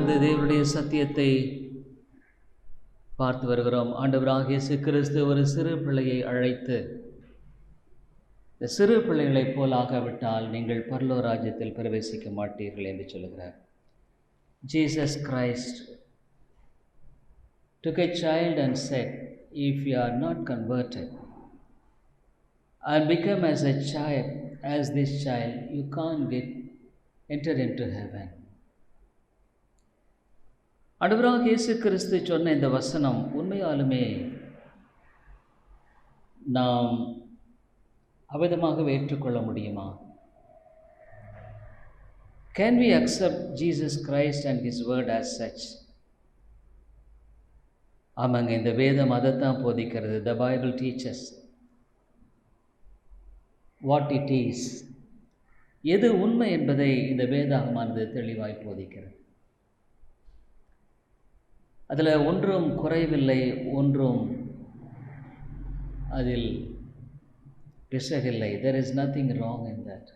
தொடர்ந்து தேவனுடைய சத்தியத்தை பார்த்து வருகிறோம். ஆண்டவராகிய இயேசு கிறிஸ்து ஒரு சிறு பிள்ளையை அழைத்து, இந்த சிறு பிள்ளைகளைப் போல் ஆகாவிட்டால் நீங்கள் பரலோக ராஜ்யத்தில் பிரவேசிக்க மாட்டீர்கள் என்று சொல்கிறார். Jesus Christ took a child and said, if you are not converted and become as a child, as this child, you can't enter into heaven. ஆண்டவராகிய இயேசு கிறிஸ்து சொன்ன இந்த வசனம் உண்மையாலுமே நாம் அவிதமாக ஏற்றுக்கொள்ள முடியுமா? Can we accept Jesus Christ and His word as such? ஆமாங்க, இந்த வேதம் அதைத்தான் போதிக்கிறது. The Bible teaches what it is. எது உண்மை என்பதை இந்த வேதாகமானது தெளிவாய் போதிக்கிறது. அதில் ஒன்றும் குறைவில்லை, ஒன்றும் அதில் பிசகில்லை. There is nothing wrong in that.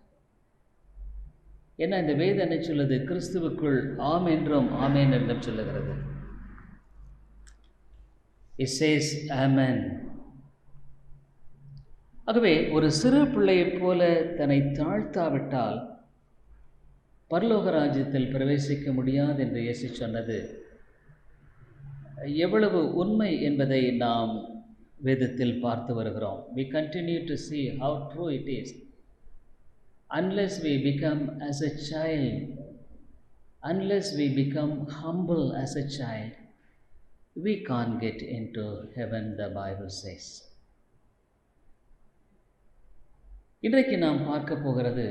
ஏன்னா இந்த வேதம் என்ன சொல்லுது? கிறிஸ்துவுக்குள் ஆம் என்றும் ஆமேன் என்றும் சொல்லுகிறது. It says amen. ஆகவே ஒரு சிறு பிள்ளையைப் போல தன்னை தாழ்த்தாவிட்டால் பரலோக ராஜ்யத்தில் பிரவேசிக்க முடியாது என்று இயேசு சொன்னது எவ்வளவு உண்மை என்பதை நாம் வேதத்தில் பார்த்து வருகிறோம். We continue to see how true it is. Unless we become as a child, unless we become humble as a child, we can't get into heaven, the Bible says. இன்றைக்கு நாம் பார்க்க போகிறது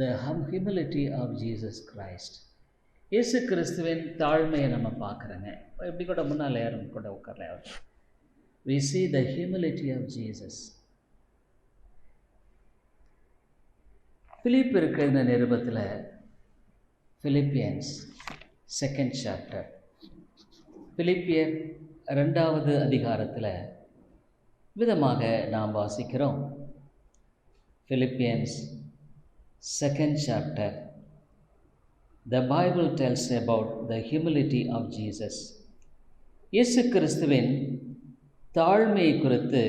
the humility of Jesus Christ. இயேசு கிறிஸ்துவின் தாழ்மையை நம்ம பார்க்குறோங்க. எப்படி கூட முன்னால் யாரும் கூட உட்காரல. We see the humility of Jesus. பிலிப்பியருக்கு எழுதின நிருபத்தில், Philippians 2nd chapter, பிலிப்பியர் 2வது அதிகாரத்தில் விதமாக நாம் வாசிக்கிறோம். Philippians 2nd chapter, the Bible tells about the humility of Jesus. இயேசு கிறிஸ்துவின் தாழ்மையை குறித்து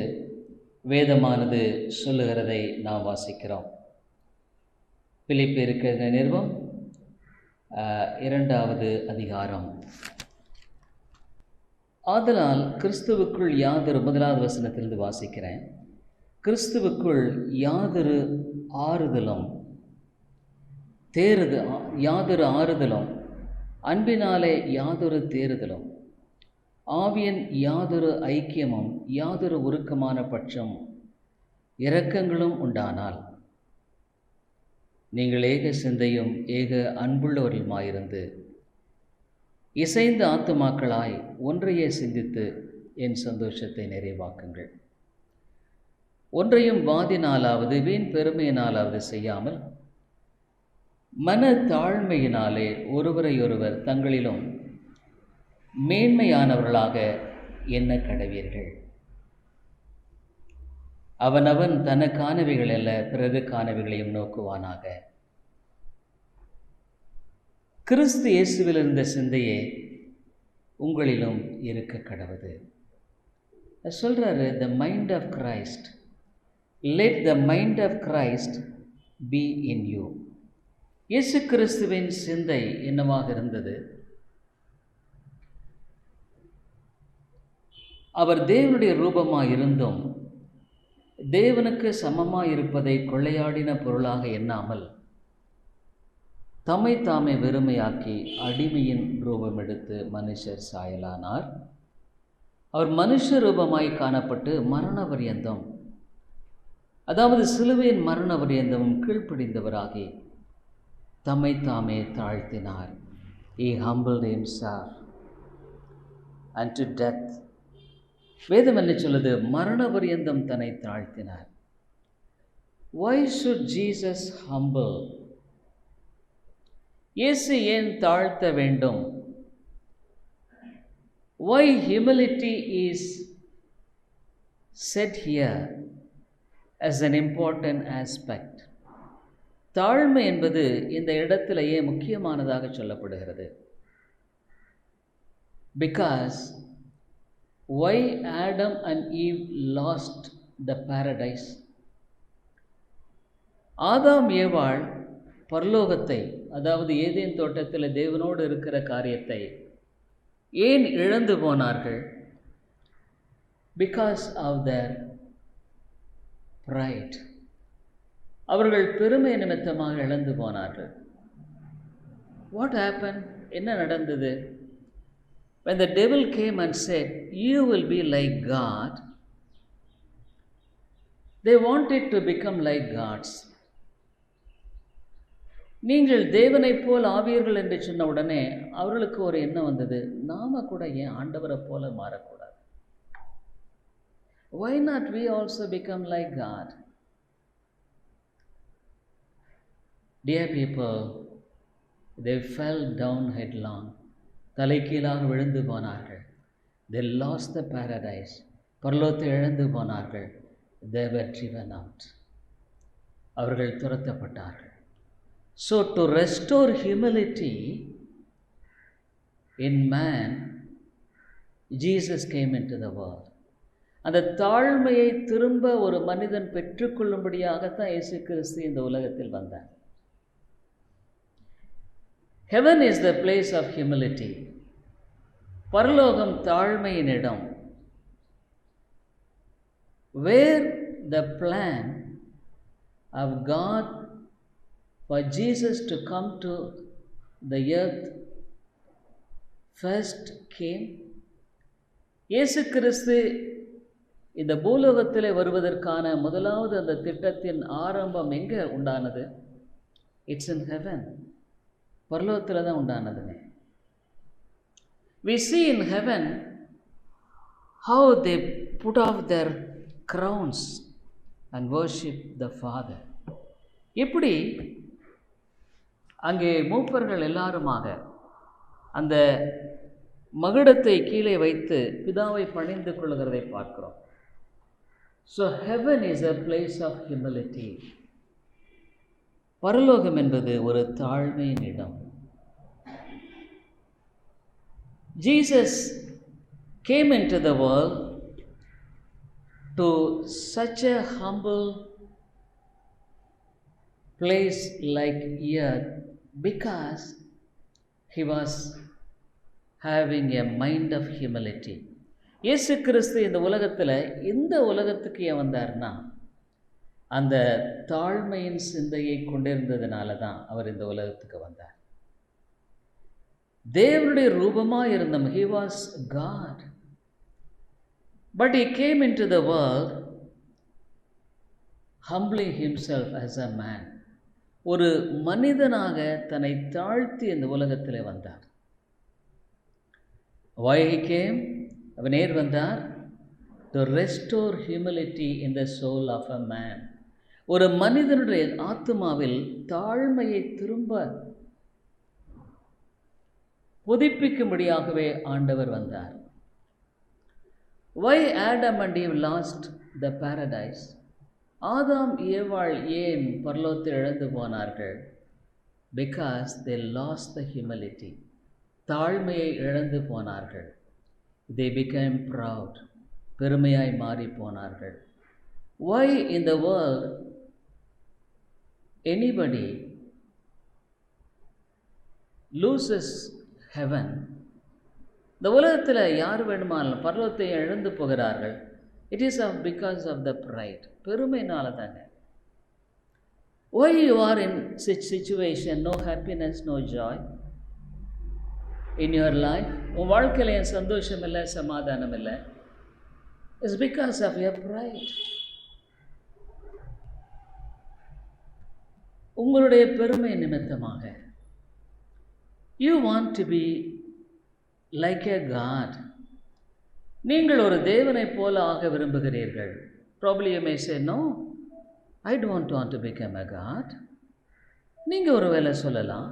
வேதமானது சொல்லுகிறதை நாம் வாசிக்கிறோம். பிலிப்பியருக்கு எழுதின நிருபம் 2வது அதிகாரம். ஆதலால் கிறிஸ்துவுக்குள் யாதொரு, 1வது வசனத்திலிருந்து வாசிக்கிறேன். கிறிஸ்துவுக்குள் யாதொரு ஆறுதலும் யாதொரு ஆறுதலும், அன்பினாலே யாதொரு தேறுதலும், ஆவியின் யாதொரு ஐக்கியமும், யாதொரு உருக்கமான பட்சம் இரக்கங்களும் உண்டானால், நீங்கள் ஏக சிந்தையும் ஏக அன்புள்ளவர்களுமாயிருந்து இசைந்த ஆத்துமாக்களாய் ஒன்றையே சிந்தித்து என் சந்தோஷத்தை நிறைவாக்குங்கள். ஒன்றையும் வாதினாலாவது வீண் பெருமையினாலாவது செய்யாமல் மன தாழ்மையினாலே ஒருவரையொருவர் தங்களிலும் மேன்மையானவர்களாக எண்ண கடவீர்கள். அவனவன் தனக்கானவைகள் அல்ல பிறருக்கானவைகளையும் நோக்குவானாக. கிறிஸ்து இயேசுவில் இருந்த சிந்தையே உங்களிலும் இருக்க கடவுது சொல்றாரு. the mind of Christ, let the mind of Christ be in you. இயேசு கிறிஸ்துவின் சிந்தை என்னவாக இருந்தது? அவர் தேவனுடைய ரூபமாய் இருந்தும் தேவனுக்கு சமமாய் இருப்பதை கொள்ளையாடின பொருளாக எண்ணாமல் தம்மை தாமே வெறுமையாக்கி அடிமையின் ரூபம் எடுத்து மனுஷர் சாயலானார். அவர் மனுஷ ரூபமாய் காணப்பட்டு மரண பரியந்தம், அதாவது சிலுவையின் மரண பரியந்தமும் கீழ்ப்படிந்தவராகி தம்மை தாமே தாழ்த்தினார். He humbled himself unto death. வேதம் என்ன சொல்லுது? மரண பரியந்தம் தன்னை தாழ்த்தினார். Why should Jesus humble? இயேசு ஏன் தாழ்த்த வேண்டும்? Why humility is said here as an important aspect? தாழ்மை என்பது இந்த இடத்திலேயே முக்கியமானதாக சொல்லப்படுகிறது. Because why Adam and Eve lost the paradise? ஆதாம் ஏவாள் பரலோகத்தை, அதாவது ஏதேன் தோட்டத்தில் தேவனோடு இருக்கிற காரியத்தை ஏன் இழந்து போனார்கள்? Because of their pride. அவர்கள் பெருமை நிமித்தமாக இழந்து போனார்கள். What happened? என்ன நடந்தது? When the devil came and said, "You will be like God," they wanted to become like gods. நீங்கள் தேவனைப் போல் ஆவீர்கள் என்று சொன்ன உடனே அவர்களுக்கு ஒரு எண்ணம் வந்தது, நாம கூட ஏன் ஆண்டவரை போல மாறக்கூடாது? Why not we also become like God? Dear people, they fell down headlong. தலைகீழாக விழுந்து போனார்கள். They lost the paradise. பரலோகத்தை இழந்து போனார்கள். They were driven out. அவர்கள் துரத்தப்பட்டார்கள். So to restore humility in man, Jesus came into the world. அந்த தாழ்மையை திரும்ப ஒரு மனிதன் பெற்றுக்கொள்ளும்படியாகத்தான் இயேசு கிறிஸ்து இந்த உலகத்தில் வந்தார். Heaven is the place of humility. பரலோகம் தாழ்மையின் இடம். Where the plan of God for Jesus to come to the earth first came. இயேசு கிறிஸ்து இந்த பூலோகத்திலே வருவதற்கான முதலாவது அந்த திட்டத்தின் ஆரம்பம் எங்கே உண்டானது? It's in heaven. பரலோகத்தில் தான் உண்டானதுங்க. We see in heaven how they put off their crowns and worship the Father. இப்படி அங்கே மூப்பர்கள் எல்லாருமாக அந்த மகுடத்தை கீழே வைத்து பிதாவை பணிந்து கொள்கிறதை பார்க்கிறோம். So heaven is a place of humility. பரலோகம் என்பது ஒரு தாழ்மையின் இடம். Jesus came into the world to such a humble place like earth because he was having a mind of humility. இயேசு கிறிஸ்து இந்த உலகத்தில் இந்த உலகத்துக்கு ஏன் வந்தார்னா அந்த தாழ்மையின் சிந்தையை கொண்டிருந்ததுனால தான் அவர் இந்த உலகத்துக்கு வந்தார். தேவனுடைய ரூபமாக இருந்தோம். He was God. But he came into the world humbling himself as a man. ஒரு மனிதனாக தன்னை தாழ்த்தி இந்த உலகத்தில் வந்தார். Why he came? அவன் ஏன் வந்தார்? To restore humility in the soul of a man. ஒரு மனிதனுடைய ஆத்துமாவில் தாழ்மையை திரும்ப புதுப்பிக்கும்படியாகவே ஆண்டவர் வந்தார். Why Adam and Eve lost the paradise? ஆதாம் ஏவாள் ஏன் பரலோகத்தை இழந்து போனார்கள்? Because they lost the humility. தாழ்மையை இழந்து போனார்கள். They became proud. பெருமையாய் மாறி போனார்கள். Why in the world anybody loses heaven? இந்த உலகத்தில் யார் வேணுமானாலும் பரலோகத்தை இழந்து போகிறார்கள். It is because of the pride. பெருமைனால தாங்க. Why you are in such situation, no happiness, no joy in your life? உன் வாழ்க்கையில் என் சந்தோஷம் இல்லை, சமாதானம் இல்லை. It's because of your pride. உங்களுடைய பெருமை நிமித்தமாக. You want to be like a God. நீங்கள் ஒரு தேவனைப் போல ஆக விரும்புகிறீர்கள். Probably you may say, no, I don't want to become a God. நீங்கள் ஒரு வேளை சொல்லலாம்,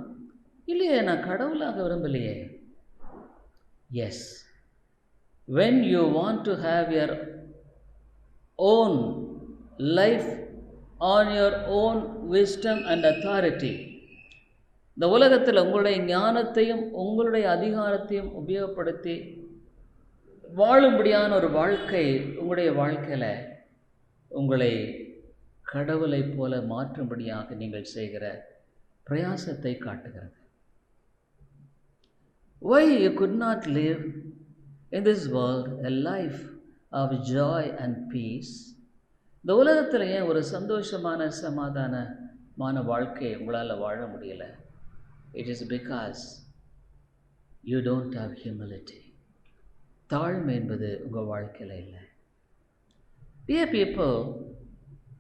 இல்லையே நான் கடவுளாக விரும்பலையே. Yes, when you want to have your own life on your own wisdom and authority. இந்த உலகத்தில் உங்களுடைய ஞானத்தையும் உங்களுடைய அதிகாரத்தையும் உபயோகப்படுத்தி வாழும்படியான ஒரு வாழ்க்கை உங்களுடைய வாழ்க்கையில் உங்களை கடவுளைப் போல மாற்றும்படியாக நீங்கள் செய்கிற பிரயாசத்தை காட்டுகிறது. Why you could not live in this world a life of joy and peace? இந்த உலகத்தில் ஏன் ஒரு சந்தோஷமான சமாதானமான வாழ்க்கையை உங்களால் வாழ முடியல? It is because you don't have humility. தாழ்மை என்பது உங்கள் வாழ்க்கையில் இல்லை. Dear people,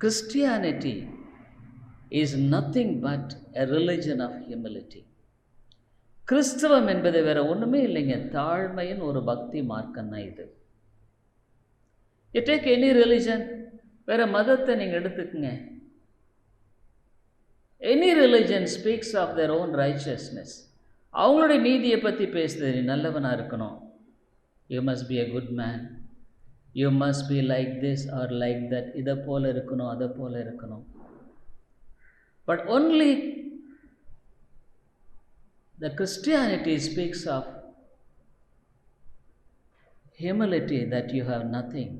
Christianity is nothing but a religion of humility. கிறிஸ்தவம் என்பது வேற ஒன்றுமே இல்லைங்க, தாழ்மையின் ஒரு பக்தி மார்க்கம் தான் இது. You take any religion, வேற மதத்தை நீங்கள் எடுத்துக்கங்க. Any religion speaks of their own righteousness. அவங்களுடைய நீதியை பற்றி பேசுது. நீ நல்லவனாக இருக்கணும், you must be a good man, you must be like this or like that, இதை போல இருக்கணும் அதை போல இருக்கணும். But only the Christianity speaks of humility, that you have nothing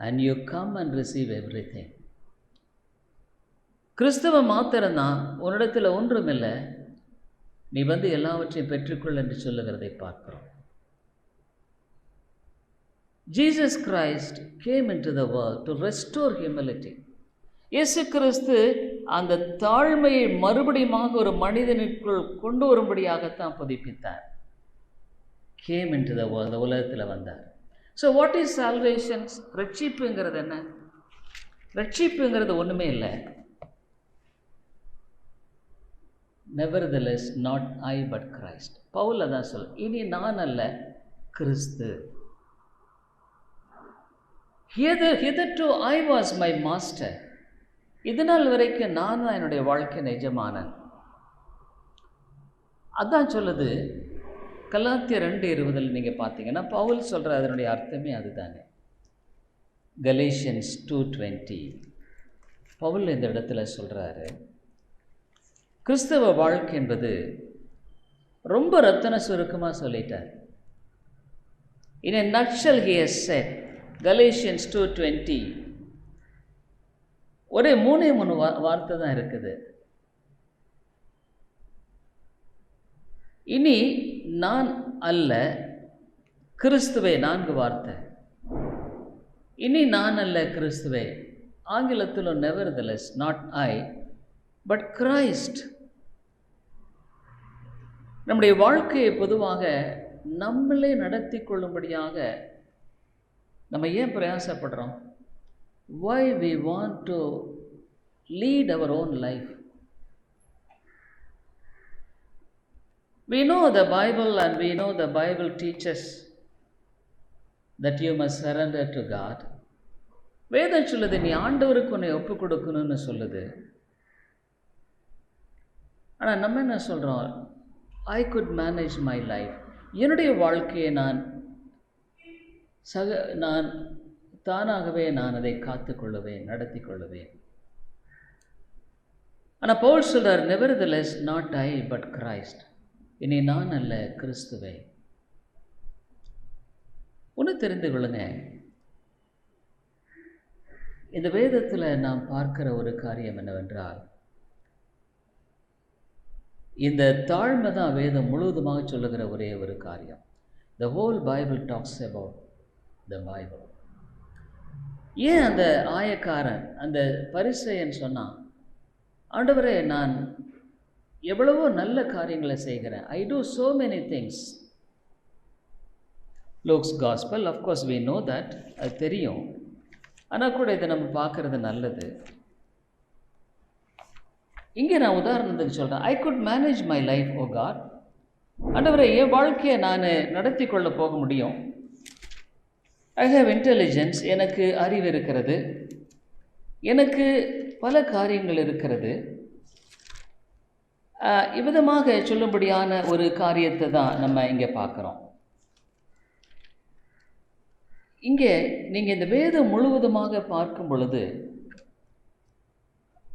and you come and receive everything. கிறிஸ்தவம் மாத்திரம்தான் உன்னிடத்தில் ஒன்றுமில்லை, நீ வந்து எல்லாவற்றையும் பெற்றுக்கொள் என்று சொல்லுகிறதை பார்க்கிறோம். Jesus Christ came into the world to restore humility. இயேசு கிறிஸ்து அந்த தாழ்மையை மறுபடியுமாக ஒரு மனிதனுக்குள் கொண்டு வரும்படியாகத்தான் புதுப்பித்தார். Came into the world, உலகத்தில் வந்தார். So what is salvation? ரட்சிப்புங்கிறது என்ன? ரட்சிப்புங்கிறது ஒன்றுமே இல்லை. Nevertheless, not I but Christ. Pavul அதான் சொல், இனி நான் அல்ல கிறிஸ்து. Hitherto I was my master. இதனால் வரைக்கும் நான் தான் என்னுடைய வாழ்க்கை எஜமானன். அதான் சொல்லுது கலாத்தியர் 2:20 நீங்கள் பார்த்தீங்கன்னா பவுல் சொல்கிற அதனுடைய அர்த்தமே அதுதானே. Galatians 2:20 பவுல் இந்த இடத்துல சொல்கிறாரு, கிறிஸ்தவ வாழ்க்கை என்பது ரொம்ப ரத்தன சுருக்கமாக சொல்லிட்டார். In a nutshell he has said, Galatians 2:20 ஒரே 3 வார்த்தை தான் இருக்குது. இனி நான் அல்ல கிறிஸ்துவே, 4 வார்த்தை. இனி நான் அல்ல கிறிஸ்துவே, ஆங்கிலத்தில் nevertheless, not I but Christ. நம்முடைய வாழ்க்கையை பொதுவாக நம்மளே நடத்தி கொள்ளும்படியாக நம்ம ஏன் பிரயாசப்படுறோம்? Why we want to lead our own life? We know the Bible and we know the Bible teaches that you must surrender to God. வேதம் சொல்லுது நீ ஆண்டவருக்கு உன்னை ஒப்பு கொடுக்கணும்னு சொல்லுது. ஆனால் நம்ம என்ன சொல்கிறோம்? I could manage my life. என்னுடைய வாழ்க்கையை நான் தானாகவே நான் அதை காத்துக்கொள்ளுவேன், நடத்தி கொள்ளுவேன். ஆனால் பவுல் சொல்றார், nevertheless, not I but Christ. இனி நான் அல்ல கிறிஸ்துவே. ஒன்று தெரிந்து கொள்ளுங்க, இந்த வேதத்தில் நாம் பார்க்கிற ஒரு காரியம் என்னவென்றால், இந்த தாழ்மை தான் வேதம் முழுவதுமாக சொல்லுகிற ஒரே ஒரு காரியம். The whole Bible talks about the Bible. ஏன் அந்த ஆயக்காரன், அந்த பரிசேயன் சொன்னான், ஆண்டவரே நான் எவ்வளவோ நல்ல காரியங்களை செய்கிறேன், I do so many things. Luke's Gospel, of course we know that, அது தெரியும். ஆனால் கூட இதை நம்ம பார்க்குறது நல்லது. இங்கே நான் உதாரணத்துக்கு சொல்கிறேன், I could manage my life, oh God. ஆண்டவரே என் வாழ்க்கையை நான் நடத்தி கொள்ள போக முடியும். I have intelligence, எனக்கு அறிவு இருக்கிறது, எனக்கு பல காரியங்கள் இருக்கிறது. இவ்விதமாக சொல்லும்படியான ஒரு காரியத்தை தான் நம்ம இங்கே பார்க்குறோம். இங்கே நீங்கள் இந்த வேதம் முழுவதுமாக பார்க்கும் பொழுது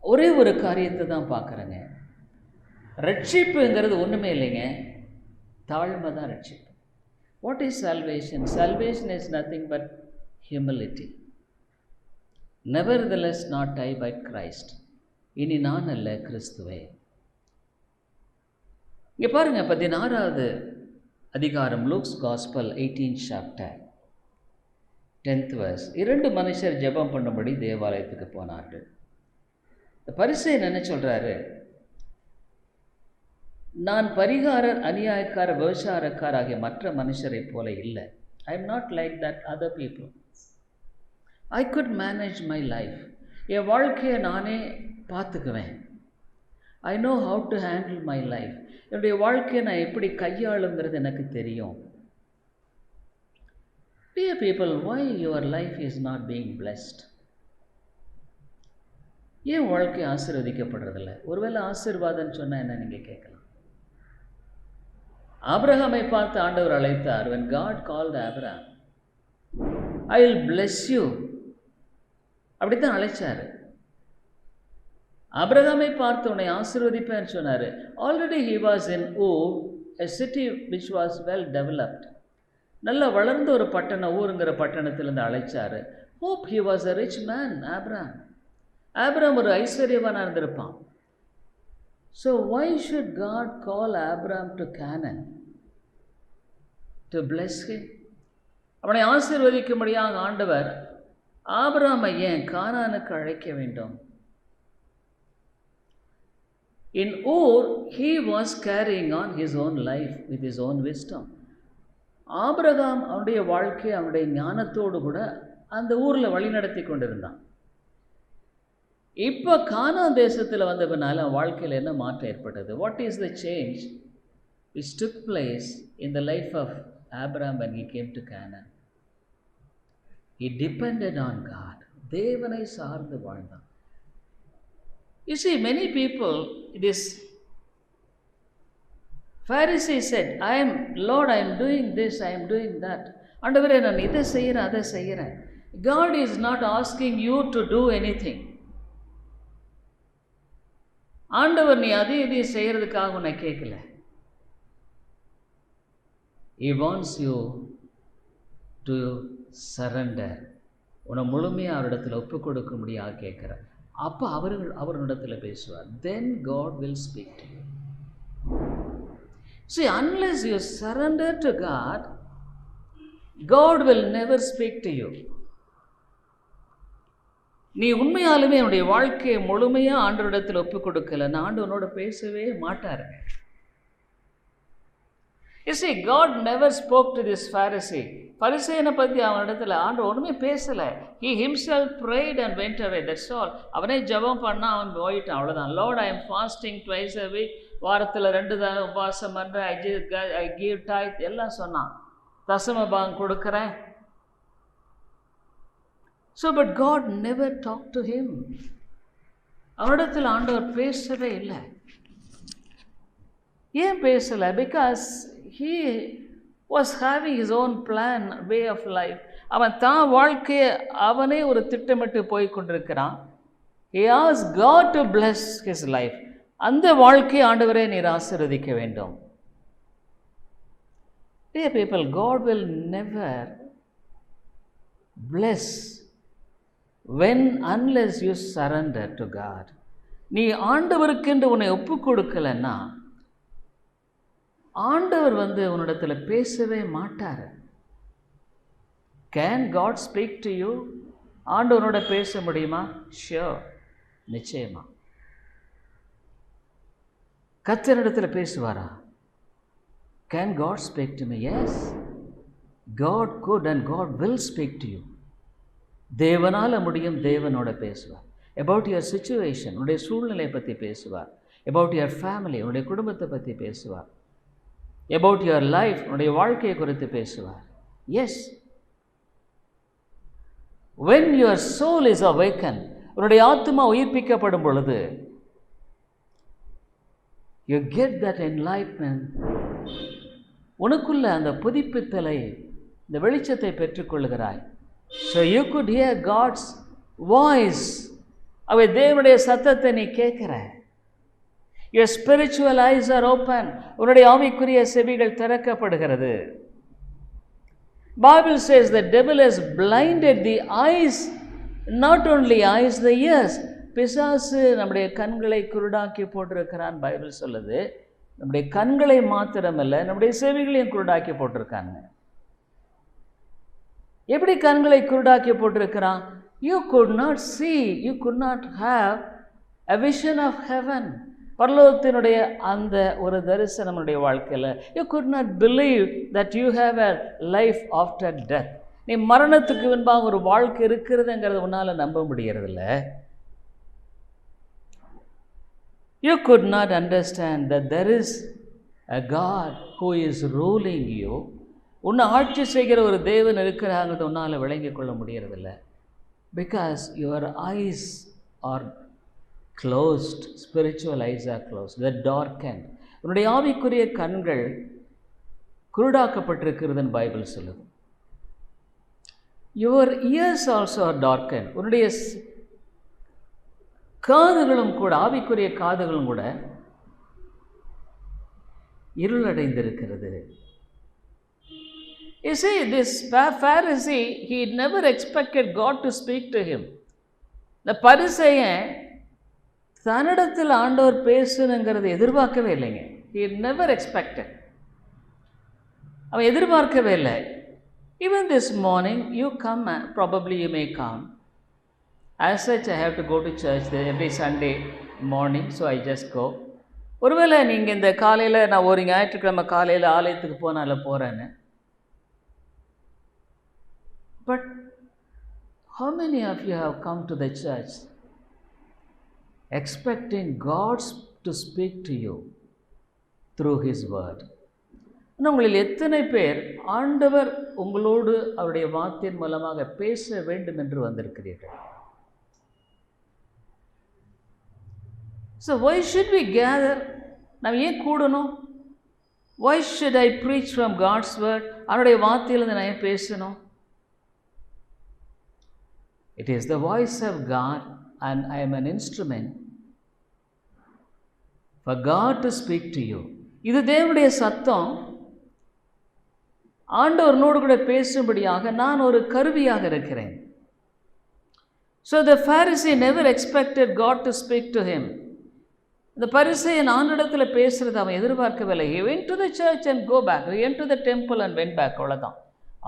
ஒரே ஒரு காரியத்தை தான் பார்க்குறேங்க. ரட்சிப்புங்கிறது ஒன்றுமே இல்லைங்க, தாழ்மை தான் ரட்சிப்பு. What is salvation? Salvation is nothing but humility. Nevertheless not I but Christ. இனி நான் அல்ல, கிறிஸ்துவே. இங்கே பாருங்க, 16வது அதிகாரம், Luke's gospel 18th chapter 10th verse. 2 மனுஷர் ஜெபம் பண்ணும்படி தேவாலயத்துக்கு போனார்கள். பரிசேயன் என்ன சொல்றாரு? நான் பரிகாரர், அநியாயக்காரர், விபச்சாரக்காரர் ஆகிய மற்ற மனுஷரை போல இல்லை. I am not like that other people. I could manage my life. என் வாழ்க்கையை நானே பார்த்துக்குவேன். I know how to handle my life. என்னுடைய வாழ்க்கையை நான் எப்படி கையாளுங்கிறது எனக்கு தெரியும். Dear people, why your life is not being blessed? ஏன் வாழ்க்கை ஆசீர்வதிக்கப்படுறதில்ல? ஒருவேளை ஆசீர்வாதம்னு சொன்னால் என்ன நீங்கள் கேட்கலாம். ஆபிரகாமை பார்த்து ஆண்டவர் அழைத்தார். when God called Abraham, I will bless you, அப்படித்தான் அழைச்சார். ஆபிரகாமை பார்த்து உன்னை ஆசீர்வதிப்பேன்னு சொன்னார். Already he was in Ur, a city which was well developed. நல்ல வளர்ந்த ஒரு பட்டணம், ஊருங்கிற பட்டணத்திலிருந்து அழைச்சார். hope he was a rich man. Abraham ஒரு ஐஸ்வர்யவானாக இருந்திருப்பான். So why should God call Abraham to Canaan to bless him? அவனை ஆசீர்வதிக்கும்படியாக ஆண்டவர் ஆபிரகாமை ஏன் கானானுக்கு அழைக்க வேண்டும்? In Ur, he was carrying on his own life with his own wisdom. Abraham அவனுடைய வாழ்க்கை அவனுடைய ஞானத்தோடு கூட அந்த ஊரில் வழி நடத்தி கொண்டிருந்தான். இப்போ கானான் தேசத்தில் வந்த பின்னால் அவன் வாழ்க்கையில் என்ன மாற்றம் ஏற்பட்டது? What is the change which took place in the life of Abraham when he came to Canaan? He depended on God. தேவனை சார்ந்து வாழ்ந்தான். You see, many people, this Pharisee said, Lord, I am doing this, I am doing that. ஆண்டவரே, நான் இதை செய்கிறேன், அதை செய்கிறேன். God is not asking you to do anything. ஆண்டவர் நீ இதையும் செய்கிறதுக்காக உன்னை கேட்கல. He wants you to surrender. உன்னை முழுமையாக அவரிடத்தில் ஒப்பு கொடுக்க முடியாது கேட்குறார். அப்போ அவரிடத்தில் பேசுவார். Then God will speak to you. See, unless you surrender to God, God will never speak to you. நீ உண்மையாலுமே என்னுடைய வாழ்க்கையை முழுமையாக ஆண்டவரிடத்தில் ஒப்பு கொடுக்கலன்னா ஆண்டவனோட பேசவே மாட்டாருங்க. You see, God never spoke to this Pharisee. பரிசேயனை பற்றி அவனிடத்தில் ஆண்டவர் ஒன்றுமே பேசலை. He himself prayed and went away. That's all. அவனே ஜெபம் பண்ணால் அவன் போயிட்டான், அவ்வளோதான். Lord, I am fasting twice a week. வாரத்தில் 2 தடவை உபவாசம் பண்ணுறேன். I give tithe எல்லாம் சொன்னான். தசம பாகம் கொடுக்குறேன். So, but God never talked to him. அவனிடத்தில் ஆண்டவர் பேசவே இல்லை. ஏன் பேசலை? Because he was having his own plan, way of life. அவன் தான் வாழ்க்கையை அவனே ஒரு திட்டமிட்டு போய் கொண்டிருக்கிறான். He asked God to bless his life. அந்த வாழ்க்கையை ஆண்டவரே நீர் ஆசீர்வதிக்க வேண்டும். Dear people, God will never bless unless you surrender to God. நீ ஆண்டவருக்கென்று உன்னை ஒப்பு கொடுக்கலன்னா ஆண்டவர் உன்னிடத்தில் பேசவே மாட்டார். Can God speak to you? ஆண்டவனோட பேச முடியுமா? ஷியோர், நிச்சயமா. கர்த்தரிடத்தில் பேசுவாரா? Can God speak to me? Yes, God could and God will speak to you. தேவனால் முடியும், தேவனோட பேசுவார். About your situation, உன்னுடைய சூழ்நிலை பற்றி பேசுவார். About your family, உன்னுடைய குடும்பத்தை பற்றி பேசுவார். About your life, உன்னுடைய வாழ்க்கையை குறித்து பேசுவார். Yes, when your soul is awakened, உன்னுடைய ஆத்மா உயிர்ப்பிக்கப்படும் பொழுது you get that enlightenment. உனக்குள்ள அந்த புதுப்பித்தலை, இந்த வெளிச்சத்தை பெற்றுக்கொள்கிறாய். So you could hear God's voice அவை தேவனுடைய சத்தத்தை நீ கேட்கிற. Your spiritual eyes are open. உன்னுடைய ஆவிக்குரிய செவிகள் திறக்கப்படுகிறது. Bible says the devil has blinded the eyes, not only eyes, the ears. பிசாசு நம்முடைய கண்களை குருடாக்கி போட்டிருக்கிறான் பைபிள் சொல்லுது. நம்முடைய கண்களை மாத்திரமல்ல, நம்முடைய செவிகளையும் குருடாக்கி போட்டிருக்காங்க. எப்படி கண்களை குருடாக்கி போட்டிருக்கிறான்? You could not see, you could not have a vision of heaven. பரலோகத்தினுடைய அந்த ஒரு தரிசனம் நம்முடைய வாழ்க்கையில். You could not believe that you have a life after death. நீ மரணத்துக்கு முன்பாக ஒரு வாழ்க்கை இருக்கிறதுங்கிறத உன்னால் நம்ப முடியறதில்ல. You could not understand that there is a God who is ruling you. உன்னை ஆட்சி செய்கிற ஒரு தேவன் இருக்கிறாங்கிறத உன்னால் விளங்கிக் கொள்ள முடியறதில்ல. Because your eyes are closed, spiritual eyes are closed, they're darkened. உன்னுடைய ஆவிக்குரிய கண்கள் குருடாக்கப்பட்டிருக்கிறதுன்னு பைபிள் சொல்லுது. Your ears also are darkened. உன்னுடைய காதுகளும் கூட, ஆவிக்குரிய காதுகளும் கூட இருளடைந்திருக்கிறது. You see, this Pharisee, he never expected God to speak to him. இந்த பரிசேயன் தன்னிடத்தில் ஆண்டவர் பேசணுங்கிறத எதிர்பார்க்கவே இல்லைங்க. He never expected. அவன் எதிர்பார்க்கவே இல்லை. Even this morning, you come, probably you may come. As such, I have to go to church every Sunday morning, so I just go. ஒருவேளை நீங்கள் இந்த காலையில் நான் ஒரு ஞாயிற்றுக்கிழமை காலையில் ஆலயத்துக்கு போகிறேன்னு. But how many of you have come to the church expecting God to speak to you through His word? உங்களில் எத்தனை பேர் ஆண்டவர் உங்களோடு அவருடைய வார்த்தையின் மூலமாக பேச வேண்டும் என்று வந்திருக்கிறீர்கள்? So why should we gather? நாம் ஏன் கூடணும்? Why should I preach from God's word? அவருடைய வார்த்தையிலிருந்து நான் ஏன் பேசணும்? It is the voice of God and I am an instrument for God to speak to you. இது தேவனுடைய சத்தம். ஆண்டவரோடு கூட பேசும்படியாக நான் ஒரு கருவியாக இருக்கிறேன். So the Pharisee never expected God to speak to him. இந்த பரிசேயன் ஆண்டவரிடத்தில் பேசுறது அவன் எதிர்பார்க்கவில்லை. He went to the church and go back. He went to the temple and went back. அவ்வளோதான்.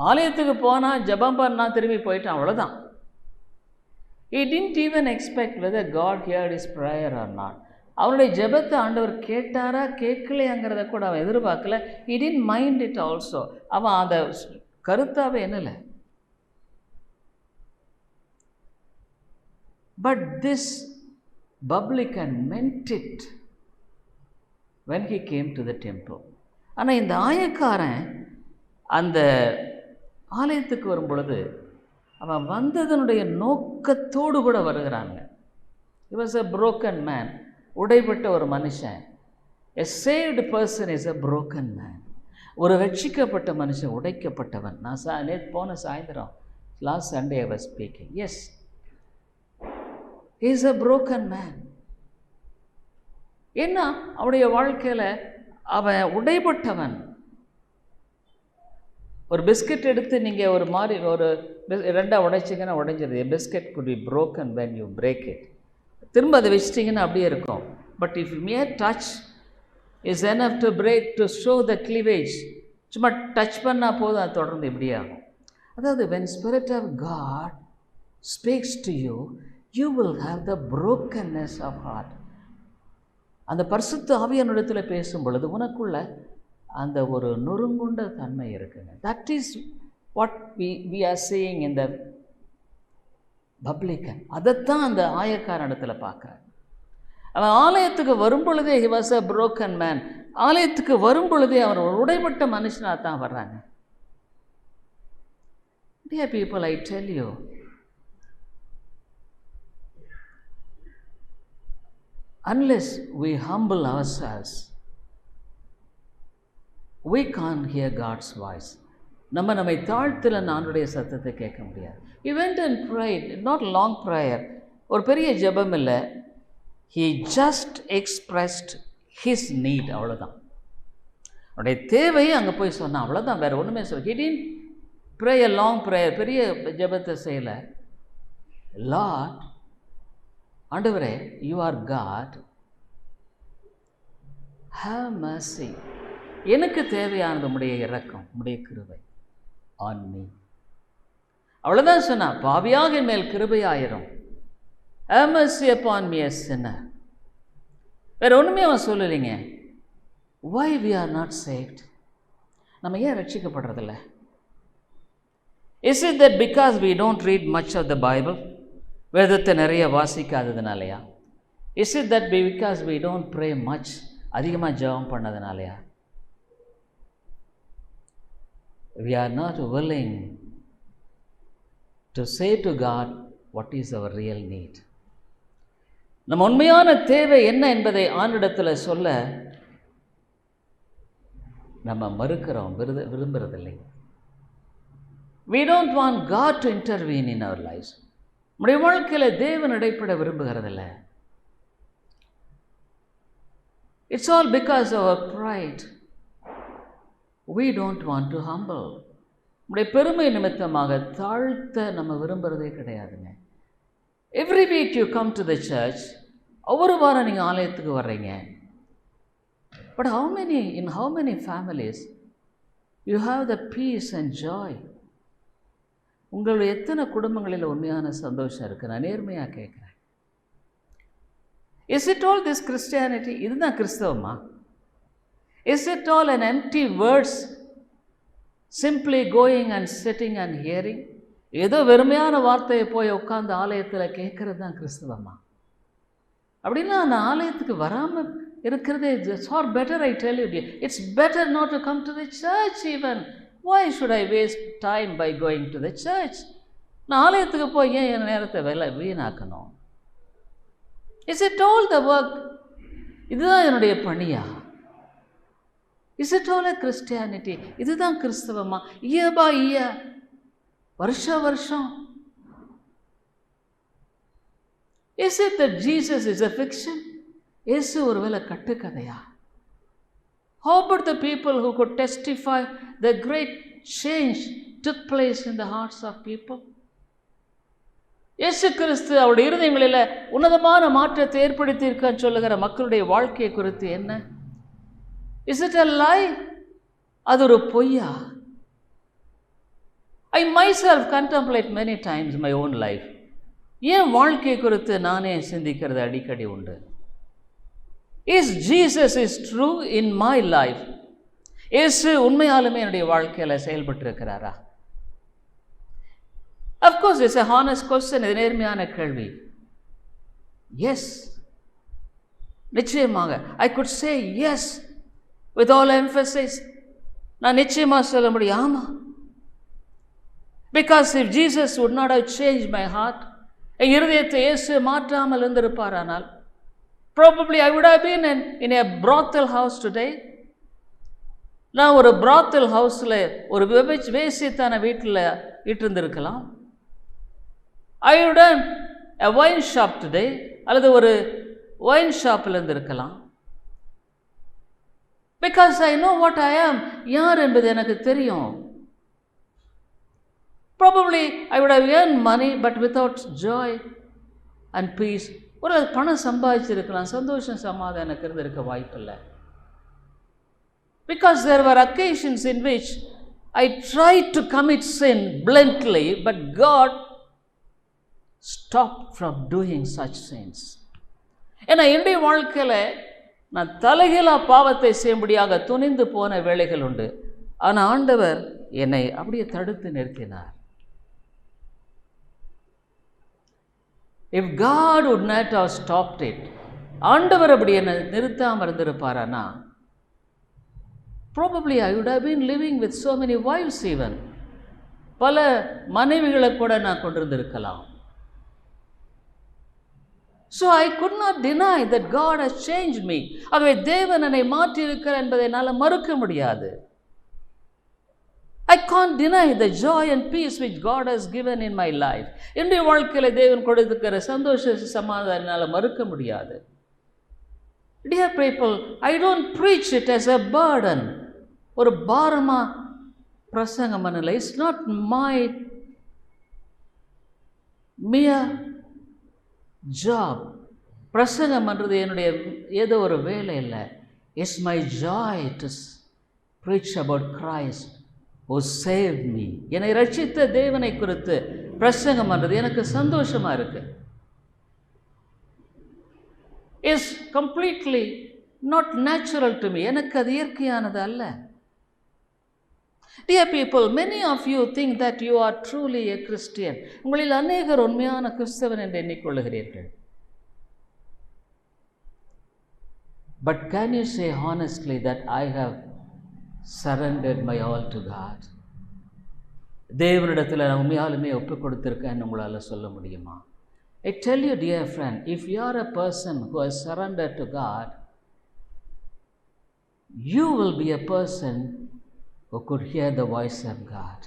ஆலயத்துக்கு போனால் ஜெபம் பண்ணா திரும்பி போயிட்டான், அவ்வளோதான். He didn't even expect whether God heard his prayer or not. அவனுடைய ஜெபத்தை ஆண்டவர் கேட்டாரா கேட்கலையாங்கிறத கூட அவன் எதிர்பார்க்கல. He didn't mind it also. அவன் அந்த கருத்தாவே என்னல. But this publican meant it when he came to the temple. ஆனால் இந்த ஆயக்காரன் அந்த ஆலயத்துக்கு வரும் பொழுது அவன் வந்ததனுடைய நோக்கத்தோடு கூட வருகிறாங்க. He was a broken man. உடைப்பட்ட ஒரு மனுஷன். A saved person is a broken man. ஒரு ரட்சிக்கப்பட்ட மனுஷன் உடைக்கப்பட்டவன். நான் நேற்று போன சாயந்தரம் last Sunday I was speaking. Yes, he is a broken man. ஏன்னா அவனுடைய வாழ்க்கையில் அவன் உடைப்பட்டவன். ஒரு பிஸ்கட் எடுத்து நீங்கள் ஒரு மாதிரி ஒரு ரெண்டாக உடைச்சிங்கன்னா உடைஞ்சிருது. Biscuit could be broken when you break it. திரும்ப அதை வச்சிட்டிங்கன்னா அப்படியே இருக்கும். But if mere touch is enough to break, to show the cleavage. சும்மா டச் பண்ணால் போதும், அது தொடர்ந்து இப்படியே ஆகும். அதாவது when Spirit of God speaks to you, you will have the brokenness of heart. அந்த பரிசுத்த ஆவியானவரிடத்தில் பேசும் பொழுது உனக்குள்ள அந்த ஒரு நொறுங்குண்ட தன்மை இருக்குங்க. That is what we are seeing in the publican. அதைத்தான் அந்த ஆயக்காரன் இடத்துல பார்க்குறாங்க. அவன் ஆலயத்துக்கு வரும் பொழுதே he was a broken man. ஆலயத்துக்கு வரும் பொழுதே அவன் ஒரு உடைப்பட்ட மனுஷனாக தான் வர்றாங்க. Dear people, I tell you, unless we humble ourselves, we can't hear God's voice. நம்மை தாழ்த்தல நானுடைய சத்தத்தை கேட்க முடியாது. He went and prayed, not long prayer. ஒரு பெரிய ஜெபம் இல்லை. he just expressed his need, அவ்வளோதான். அவருடைய தேவையை அங்கே போய் சொன்னான், அவ்வளோதான், வேறு ஒன்றுமே சொல்ல. he didn't pray a long prayer, பெரிய ஜெபத்தை செய்யலை. Lord, ஆண்டவரே, you are God, have mercy, எனக்கு தேவையானது உம்முடைய இரக்கம், உம்முடைய கிருபை, on me. அவ்வளோதான் சொன்னான். பாவியாக என் மேல் கிருபையாயிரும், have mercy upon me a sinner. வேறு ஒன்றுமே அவன் சொல்லலைங்க. why we are not saved? நம்ம ஏன் ரட்சிக்கப்படுறதில்ல? is it that because we don't read much of the Bible, வேதத்தை நிறைய வாசிக்காததுனாலையா? is it that because we don't pray much, அதிகமாக ஜெபம் பண்ணதுனாலையா? we are not willing to say to God what is our real need. நம்ம உண்மையான தேவை என்ன என்பதை ஆண்டவரிடத்தில் சொல்ல நம்ம மறுக்கிறோம், விரும்புறதில்லை. we don't want God to intervene in our lives. நம்முடைய வாழ்க்கையில் தேவன் இடைப்பட விரும்புகிறதில்ல. it's all because of our pride. we don't want to humble. நம்முடைய பெருமை நிமித்தமாக தாழ்த்த நம்ம விரும்புகிறதே கிடையாதுங்க. every week you come to the church, ஒவ்வொரு வாரம் நீங்கள் ஆலயத்துக்கு வர்றீங்க. but in how many families you have the peace and joy? உங்களுடைய எத்தனை குடும்பங்களில் உண்மையான சந்தோஷம் இருக்குது? நான் நேர்மையாக கேட்குறேன். is it all this Christianity? இதுதான் கிறிஸ்தவமா? is it all an empty words, simply going and sitting and hearing? ஏதோ வெறுமையான வார்த்தையை போய் உட்காந்து ஆலயத்தில் கேட்குறது தான் கிறிஸ்தவமா? அப்படின்னா அந்த ஆலயத்துக்கு வராமல் இருக்கிறதே it's far better. I tell you, it's better not to come to the church even. why should I waste time by going to the church? நான் ஆலயத்துக்கு போய் ஏன் என் நேரத்தை வீணாக்கணும்? is it all the work? இதுதான் என்னுடைய பணியா? is it all a Christianity? இதுதான் கிறிஸ்தவமா? year by year, வருஷம். is it that Jesus is a fiction? இயேசு ஒருவேளை கட்டுக்கதையா? how about the people who could testify the great change took place in the hearts of people? இயேசு கிறிஸ்து அவருடைய இருதயங்களில் உன்னதமான மாற்றத்தை ஏற்படுத்தியிருக்கான்னு சொல்லுகிற மக்களுடைய வாழ்க்கையை குறித்து என்ன? is it a lie? அது ஒரு பொய்யா? I myself contemplate many times my own life. என் வாழ்க்கை குறித்து நானே சிந்திக்கிறது அடிக்கடி உண்டு. is Jesus is true in my life? இயேசு உண்மையாலுமே என்னுடைய வாழ்க்கையில் செயல்பட்டிருக்கிறாரா? of course it's a honest question. இது நேர்மையான கேள்வி. yes, நிச்சயமாக I could say yes with all emphasis. நான் நிச்சயமாக சொல்ல முடியும், ஆமா. because if Jesus would not have changed my heart, என் இருதயத்தை இயேசு மாற்றாமல் இருந்திருப்பாரானால், probably I would have been in a brothel house today. நான் ஒரு brothel ஹவுஸில், ஒரு வேசித்தான வீட்டில் இட்டிருந்திருக்கலாம். I would have a wine shop today, அல்லது ஒரு wine ஷாப்பில் இருந்திருக்கலாம். because I know what I am, யார் என்பது எனக்கு தெரியும். probably I would have earned money but without joy and peace. ஒரு பணம் சம்பாதிச்சிருக்கலாம், சந்தோஷம் சமாதானம் எனக்கு இருந்திருக்க வாய்ப்பில்லை. because there were occasions in which I tried to commit sin bluntly, but God stopped from doing such sins. ஏன்னா என்னுடைய வாழ்க்கையில் நான் தலைகீழா பாவத்தை செய்யும்படியாக துணிந்து போன வேளைகள் உண்டு. ஆனால் ஆண்டவர் என்னை அப்படியே தடுத்து நிறுத்தினார். if God would not have stopped it, ஆண்டவர் அப்படி என்னை நிறுத்தாமல் இருந்திருப்பாரானா, probably I would have been living with so many wives even. பல மனைவிகளை கூட நான் கொண்டிருந்திருக்கலாம். so I could not deny that God has changed me. ஆகவே தேவன் என்னை மாற்றி இருக்கிறார் என்பதை என்னால் மறுக்க முடியாது. I can't deny the joy and peace which God has given in my life. என்னுடைய வாழ்க்கையில் தேவன் கொடுத்திருக்கிற சந்தோஷ சமாதானம் என்னால் மறுக்க முடியாது. Dear people, I don't preach it as a burden. ஒரு பாரமா பிரசங்கம் பண்ணல. It's not my mere job. பிரசங்கம் பண்ணுறது என்னுடைய ஏதோ ஒரு வேலை இல்லை. It's my joy to preach about Christ who saved me. என்னை ரட்சித்த தேவனை குறித்து பிரசங்கம் பண்ணுறது எனக்கு சந்தோஷமாக இருக்கு. Is completely not natural to me. எனக்கு அது இயற்கையானது அல்ல. Dear people, many of you think that you are truly a Christian. உங்களில் அநேகர் உண்மையான கிறிஸ்தவன் என்று எண்ணிக்கொள்ளுகிறீர்கள். But can you say honestly that I have surrendered my all to God? தேவனிடத்தில் நான் உண்மையாலுமே ஒப்புக் கொடுத்திருக்கேன்னு உங்களால் சொல்ல முடியுமா? I tell you, dear friend, if you are a person who has surrendered to God, you will be a person who could hear the voice of God.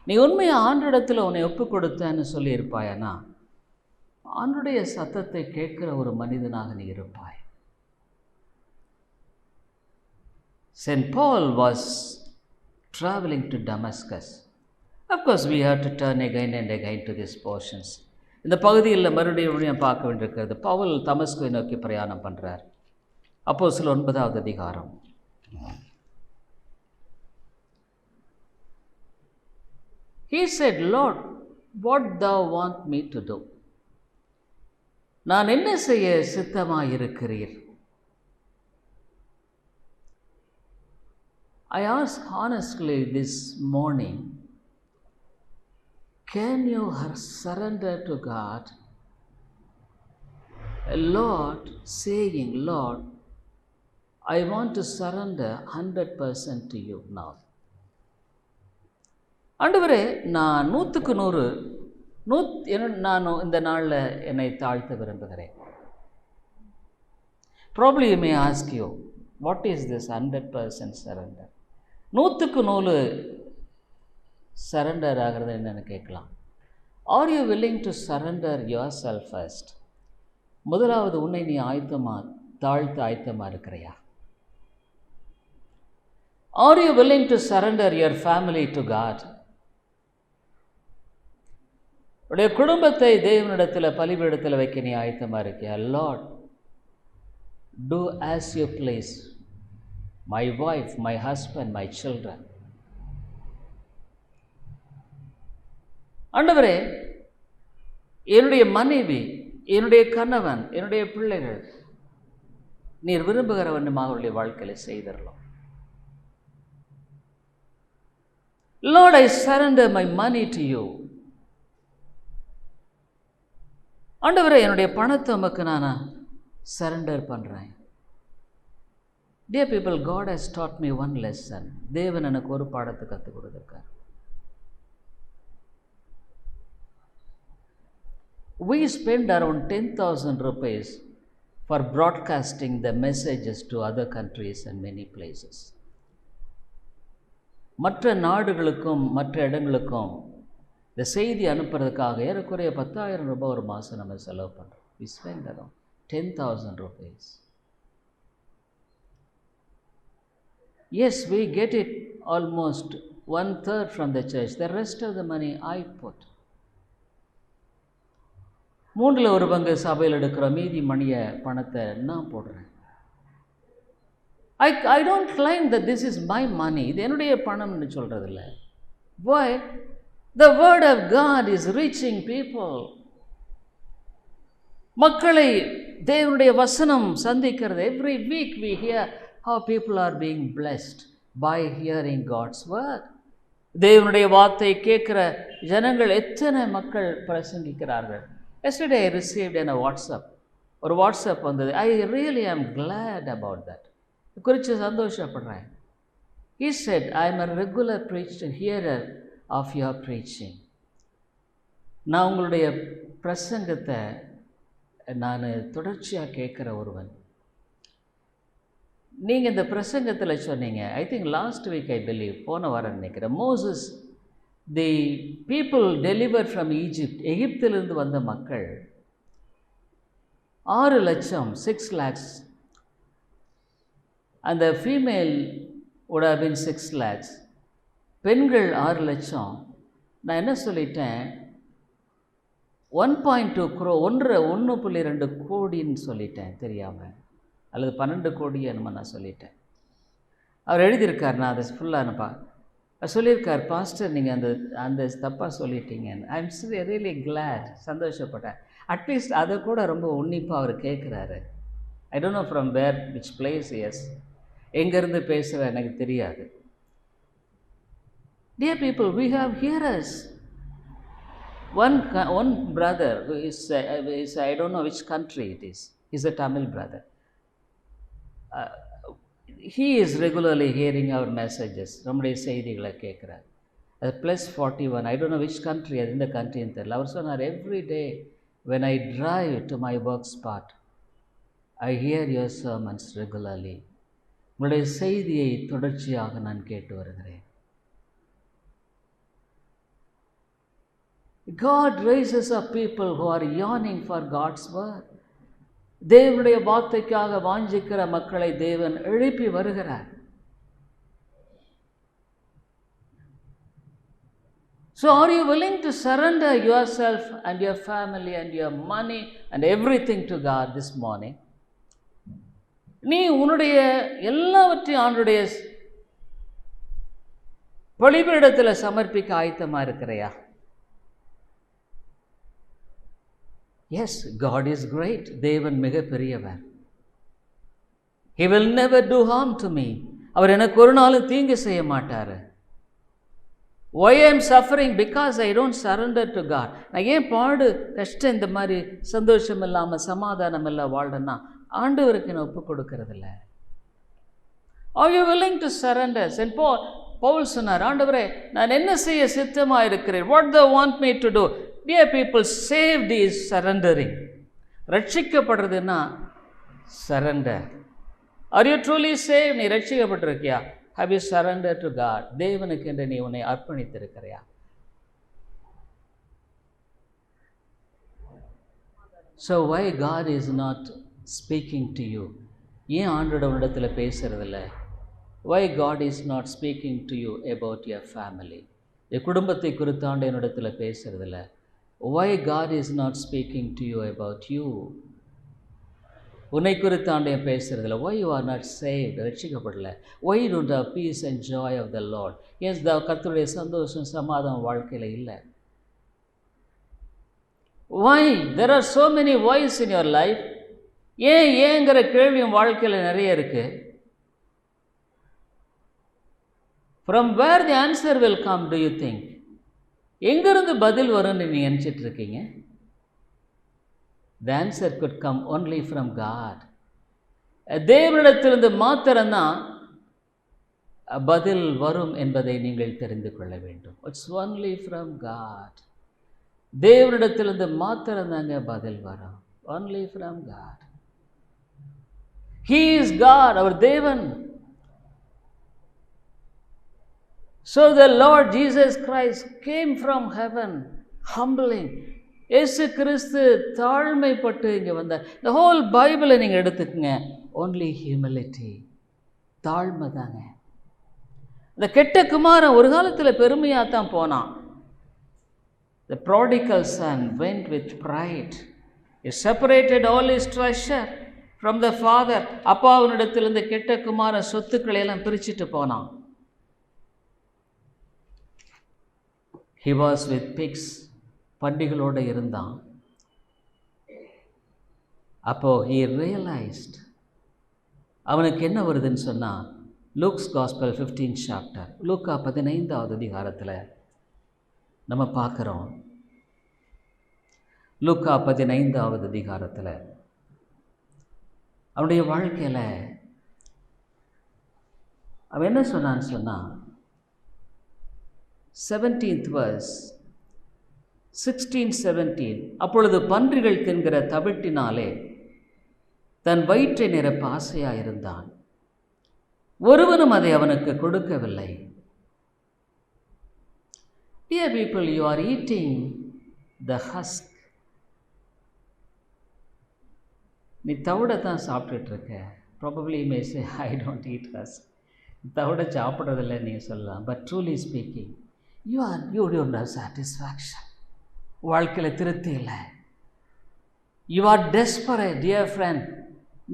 நீ உண்மையாக ஆண்டவரிடத்தில் உன்னை ஒப்புக் கொடுத்தேன்னு சொல்லி இருப்பாயனா ஆண்டவருடைய சத்தத்தை கேட்கிற ஒரு மனிதனாக நீ இருப்பாய். St. Paul was traveling to Damascus. Of course, we have to turn again and again to these portions. இந்த பகுதியில் மறுபடியும் பார்க்க வேண்டியிருக்கிறது. பவுல் தமஸ்குவை நோக்கி பிரயாணம் பண்ணுறார். அப்போஸ்தலர் 9வது அதிகாரம். He said, Lord, what thou want me to do? நான் என்ன செய்ய சித்தமாயிருக்கிறீர்? I ask honestly this morning, can you surrender to God? Lord, saying, Lord, I want to surrender 100% to you now. ஆண்டவரே, நான் 100% நான் இந்த நாளில் என்னை தாழ்த்த விரும்புகிறேன். Probably you may ask you, what is this 100% surrender? 100% surrender ஆகிறது என்னன்னு கேட்கலாம். Are you willing to surrender yourself first? முதலாவது உன்னை நீ தாழ்த்த இருக்கிறையா? Are you willing to surrender your family to God? உடைய குடும்பத்தை தேவனிடத்தில் பலிபீடத்தில் வைக்க நீ ஆயத்தமாக இருக்கியா? Lord, do as you please, my wife, my husband, my children. ஆண்டவரே, என்னுடைய மனைவி, என்னுடைய கணவன், என்னுடைய பிள்ளைகள் நீர் விரும்புகிற வண்ணமாக அவருடைய வாழ்க்கையில் செய்தரலாம். Lord, I surrender my money to you. ஆண்டவரே, என்னுடைய பணத்தை உமக்கு நான் சரண்டர் பண்ணுறேன். Dear people, God has taught me one lesson. தேவன் எனக்கு ஒரு பாடத்தை கற்றுக் கொடுத்துருக்கார். We spend around 10,000 rupees for broadcasting the messages to other countries and many places. மற்ற நாடுகளுக்கும் மற்ற இடங்களுக்கும் இந்த செய்தி அனுப்புறதுக்காக ஏறக்குறைய 10,000 ரூபாய் ஒரு மாதம் நம்ம செலவு பண்ணுறோம். We spend around 10,000 rupees. Yes, we get it almost 1/3 from the church. The rest of the money I put. 3/4 சபையில் எடுக்கிற மீதி பணத்தை நான் போடுறேன். I don't claim that this is my money. இது என்னுடைய பணம்னு சொல்கிறதில்ல. Why? The word of God is reaching people. மக்களை தேவனுடைய வசனம் சந்திக்கிறது. Every week we hear how people are being blessed by hearing God's word. தேவனுடைய வார்த்தை கேட்கிற ஜனங்கள் எத்தனை மக்கள் பிரசங்கிக்கிறார்கள். Yesterday I received a WhatsApp வந்தது. I really am glad about that. குறித்து சந்தோஷப்படுறேன். He said, I am a regular hearer of your preaching. நான் உங்களுடைய பிரசங்கத்தை நான் தொடர்ச்சியாக கேட்குற ஒருவன். நீங்கள் இந்த பிரசங்கத்தில் சொன்னீங்க, I think last week I believe, போன வாரம் நினைக்கிறேன், Moses the people deliver from Egypt, எகிப்திலிருந்து வந்த மக்கள் 6 லட்சம், 6 lakhs, அந்த female would have been 6 lakhs, பெண்கள் 6 லட்சம். நான் என்ன சொல்லிட்டேன், 1.2 crore, 1.2 கோடின்னு சொல்லிட்டேன் தெரியாமல், அல்லது 12 கோடி என்னமோ நான் சொல்லிட்டேன். அவர் எழுதியிருக்கார், நான் அதை ஃபுல்லாக சொல்லியிருக்கார், பாஸ்டர் நீங்கள் அந்த தப்பாக சொல்லிட்டீங்க. ஐ எம் ரியலி கிளாட், சந்தோஷப்பட்டேன். அட்லீஸ்ட் அதை கூட ரொம்ப உன்னிப்பாக அவர் கேட்குறாரு. I don't know from where which place, yes, எங்கேருந்து பேசுகிற எனக்கு தெரியாது. Dear people, we have hearers. One brother who is I don't know which country it is. He's a Tamil brother. He is regularly hearing our messages. நம்முடைய செய்திகளை கேட்குறார். அது +41, I don't know which country, அது இந்த கண்ட்ரின்னு தெரியல. அவர் சொன்னார், every day when I drive to my work spot, I hear your sermons regularly. உங்களுடைய செய்தியை தொடர்ச்சியாக நான் கேட்டு வருகிறேன். God raises up people who are yearning for God's word. தேவனுடைய வார்த்தைக்காக வாஞ்சிக்கிற மக்களை தேவன் எழுப்பி வருகிறார். So are you willing to surrender yourself and your family and your money and everything to God this morning? நீ உன்னுடைய எல்லாவற்றையும் ஆண்டவருடைய பலிபீடத்தில் சமர்ப்பிக்க ஆயத்தமாக இருக்கிறையா? Yes, God is great. தேவன் மிக பெரியவர். He will never do harm to me. அவர் எனக்கு ஒரு நாளும் தீங்கு செய்ய மாட்டார். Why I am suffering? Because I don't surrender to God. நான் ஏன் பாடு கஷ்டம் இந்த மாதிரி சந்தோஷம் இல்லாமல் சமாதானம் இல்லை வாழ்றேன்னா, ஆண்டவருக்கு நான் ஒப்பு கொடுக்கறதில்ல. Are you willing to surrender? Saint Paul சொன்னார், ஆண்டவரே நான் என்ன செய்ய சித்தமாக இருக்கிறேன்? What do you want me to do? Dear people, saved is surrendering. ரட்சிக்கப்படுறதுன்னா surrender. Are you truly saved? நீ ரட்சிக்கப்பட்டிருக்கியா? Have you surrendered to God? தேவனுக்கு என்று நீ உன்னை அர்ப்பணித்திருக்கிறியா? So why God is not speaking to you? ஏன் ஆண்டவருடைய உன்னிடத்தில் பேசுறதில்ல? Why God is not speaking to you about your family? என் குடும்பத்தை குறித்து ஆண்டவர் என்னிடத்தில் பேசுறதில்ல. Why God is not speaking to you about you? உன்னை குறித்து ஆண்டவர் பேசுறதில்ல. Why you are not saved? ரட்சிக்கப்படல. Why you don't have peace and joy of the Lord? Yes, கர்த்தருடைய சந்தோஷம் சமாதானம் வாழ்க்கையில் இல்லை. Why? There are so many whys in your life. ஏங்கிற கேள்வியும் வாழ்க்கையில் நிறைய இருக்கு. From where the answer will come, do you think? எங்கிருந்து பதில் வரும்னு நீ நினச்சிட்டு இருக்கீங்க? The answer could come only from God. தேவனிடத்திலிருந்து மாத்திரம்தான் பதில் வரும் என்பதை நீங்கள் தெரிந்து கொள்ள வேண்டும். It's only from God. தேவனிடத்திலிருந்து மாத்திரம்தாங்க பதில் வரும். Only from God. He is God, அவர் தேவன். So the Lord Jesus Christ came from heaven, humbling. இயேசு கிறிஸ்து தாழ்மைப்பட்டு இங்கே வந்தார். The whole Bible நீங்கள் எடுத்துக்கங்க, only humility, தாழ்மை தாங்க. இந்த கெட்ட குமாரன் ஒரு காலத்தில் பெருமையாக தான் போனான். The prodigal son went with pride. He separated all his treasure from the father. அப்பாவினிடத்திலிருந்து கெட்ட குமாரன் சொத்துக்களை எல்லாம் பிரிச்சுட்டு போனான். He was with pigs. பண்டிகளோடு இருந்தான். அப்போ he realized, அவனுக்கு என்ன வருதுன்னு சொன்னால், லூக்ஸ் காஸ்பல் 15th chapter, லூக்கா 15வது அதிகாரத்தில் நம்ம பார்க்குறோம். லூக்கா 15வது அதிகாரத்தில் அவனுடைய வாழ்க்கையில் அவன் என்ன சொன்னான்னு சொன்னால், 17th verse, 16-17, அப்பொழுது பன்றிகள் தின்கிற தவிட்டினாலே தன் வயிற்றை நிரப்ப ஆசையாக இருந்தான். ஒருவனும் அதை அவனுக்கு கொடுக்கவில்லை. Dear people, you are eating the husk. நீ தவிட தான் சாப்பிட்டுட்டு இருக்க. Probably you may say, I don't eat husk. தவிட சாப்பிட்றதில்ல நீ சொல்லலாம். But truly speaking, you don't have satisfaction. வாழ்க்கையில் திருப்தி இல்லை. You are desperate, dear friend.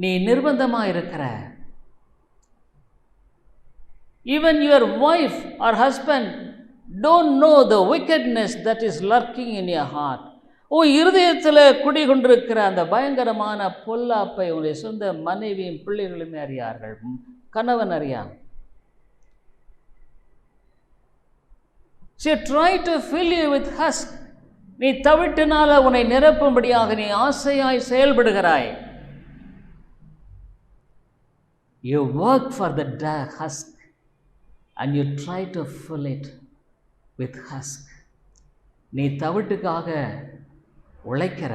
நீ நிர்பந்தமாக இருக்கிற. Even your wife or husband don't know the wickedness that is lurking in your heart. இருதயத்தில் குடிகொண்டிருக்கிற அந்த பயங்கரமான பொல்லாப்பை உன்னுடைய சொந்த மனைவியும் பிள்ளைகளுமே அறியார்கள், கணவன் அறியான். She try to fill you with husk. நீ தவிட்டினால உன்னை நிரப்பும்படியாக நீ ஆசையாய் செயல்படுகிறாய். You work for the husk and you try to fill it with husk. நீ தவிட்டுக்காக உழைக்கிற,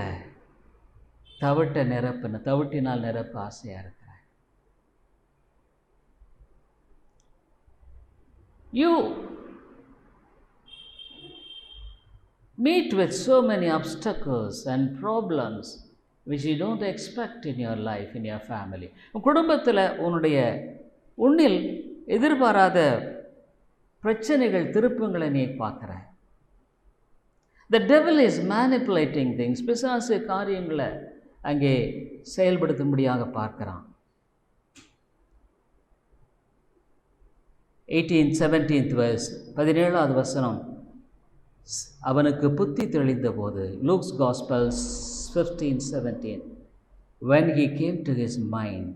தவிட்டினால் நிரப்ப ஆசையா இருக்கிற. You meet with so many obstacles and problems which you don't expect in your life, in your family. குடும்பத்தில் உன்னில் எதிர்பாராத பிரச்சனைகள், திருப்பங்களை நீ பார்க்குற. The devil is manipulating things. பிசாசு காரியங்களை அங்கே செயல்படுத்தும்படியாக பார்க்கிறான். 17th verse, 17வது வசனம். அவனுக்கு புத்தி தெளிந்த போது, Luke's Gospel 15:17, when he came to his mind,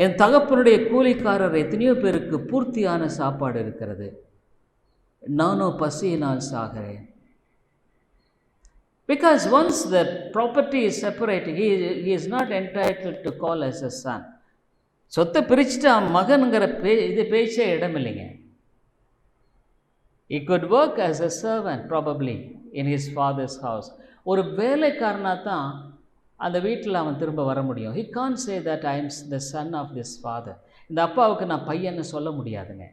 என் தகப்பனுடைய கூலிக்காரர் எத்தனையோ பேருக்கு பூர்த்தியான சாப்பாடு இருக்கிறது, நானோ பசியினால் சாகிறேன். Because once the property is separated, he is not entitled to call as a son. சொத்தை பிரிச்சுட்டு மகனுங்கிற பேச்சே இடமில்லைங்க. He could work as a servant probably in his father's house. ஒரு வேலைக்காரனாக தான் அந்த வீட்டில் அவன் திரும்ப வர முடியும். He can't say that I am the son of this father. இந்த அப்பாவுக்கு நான் பையன்னு சொல்ல முடியாதுங்க,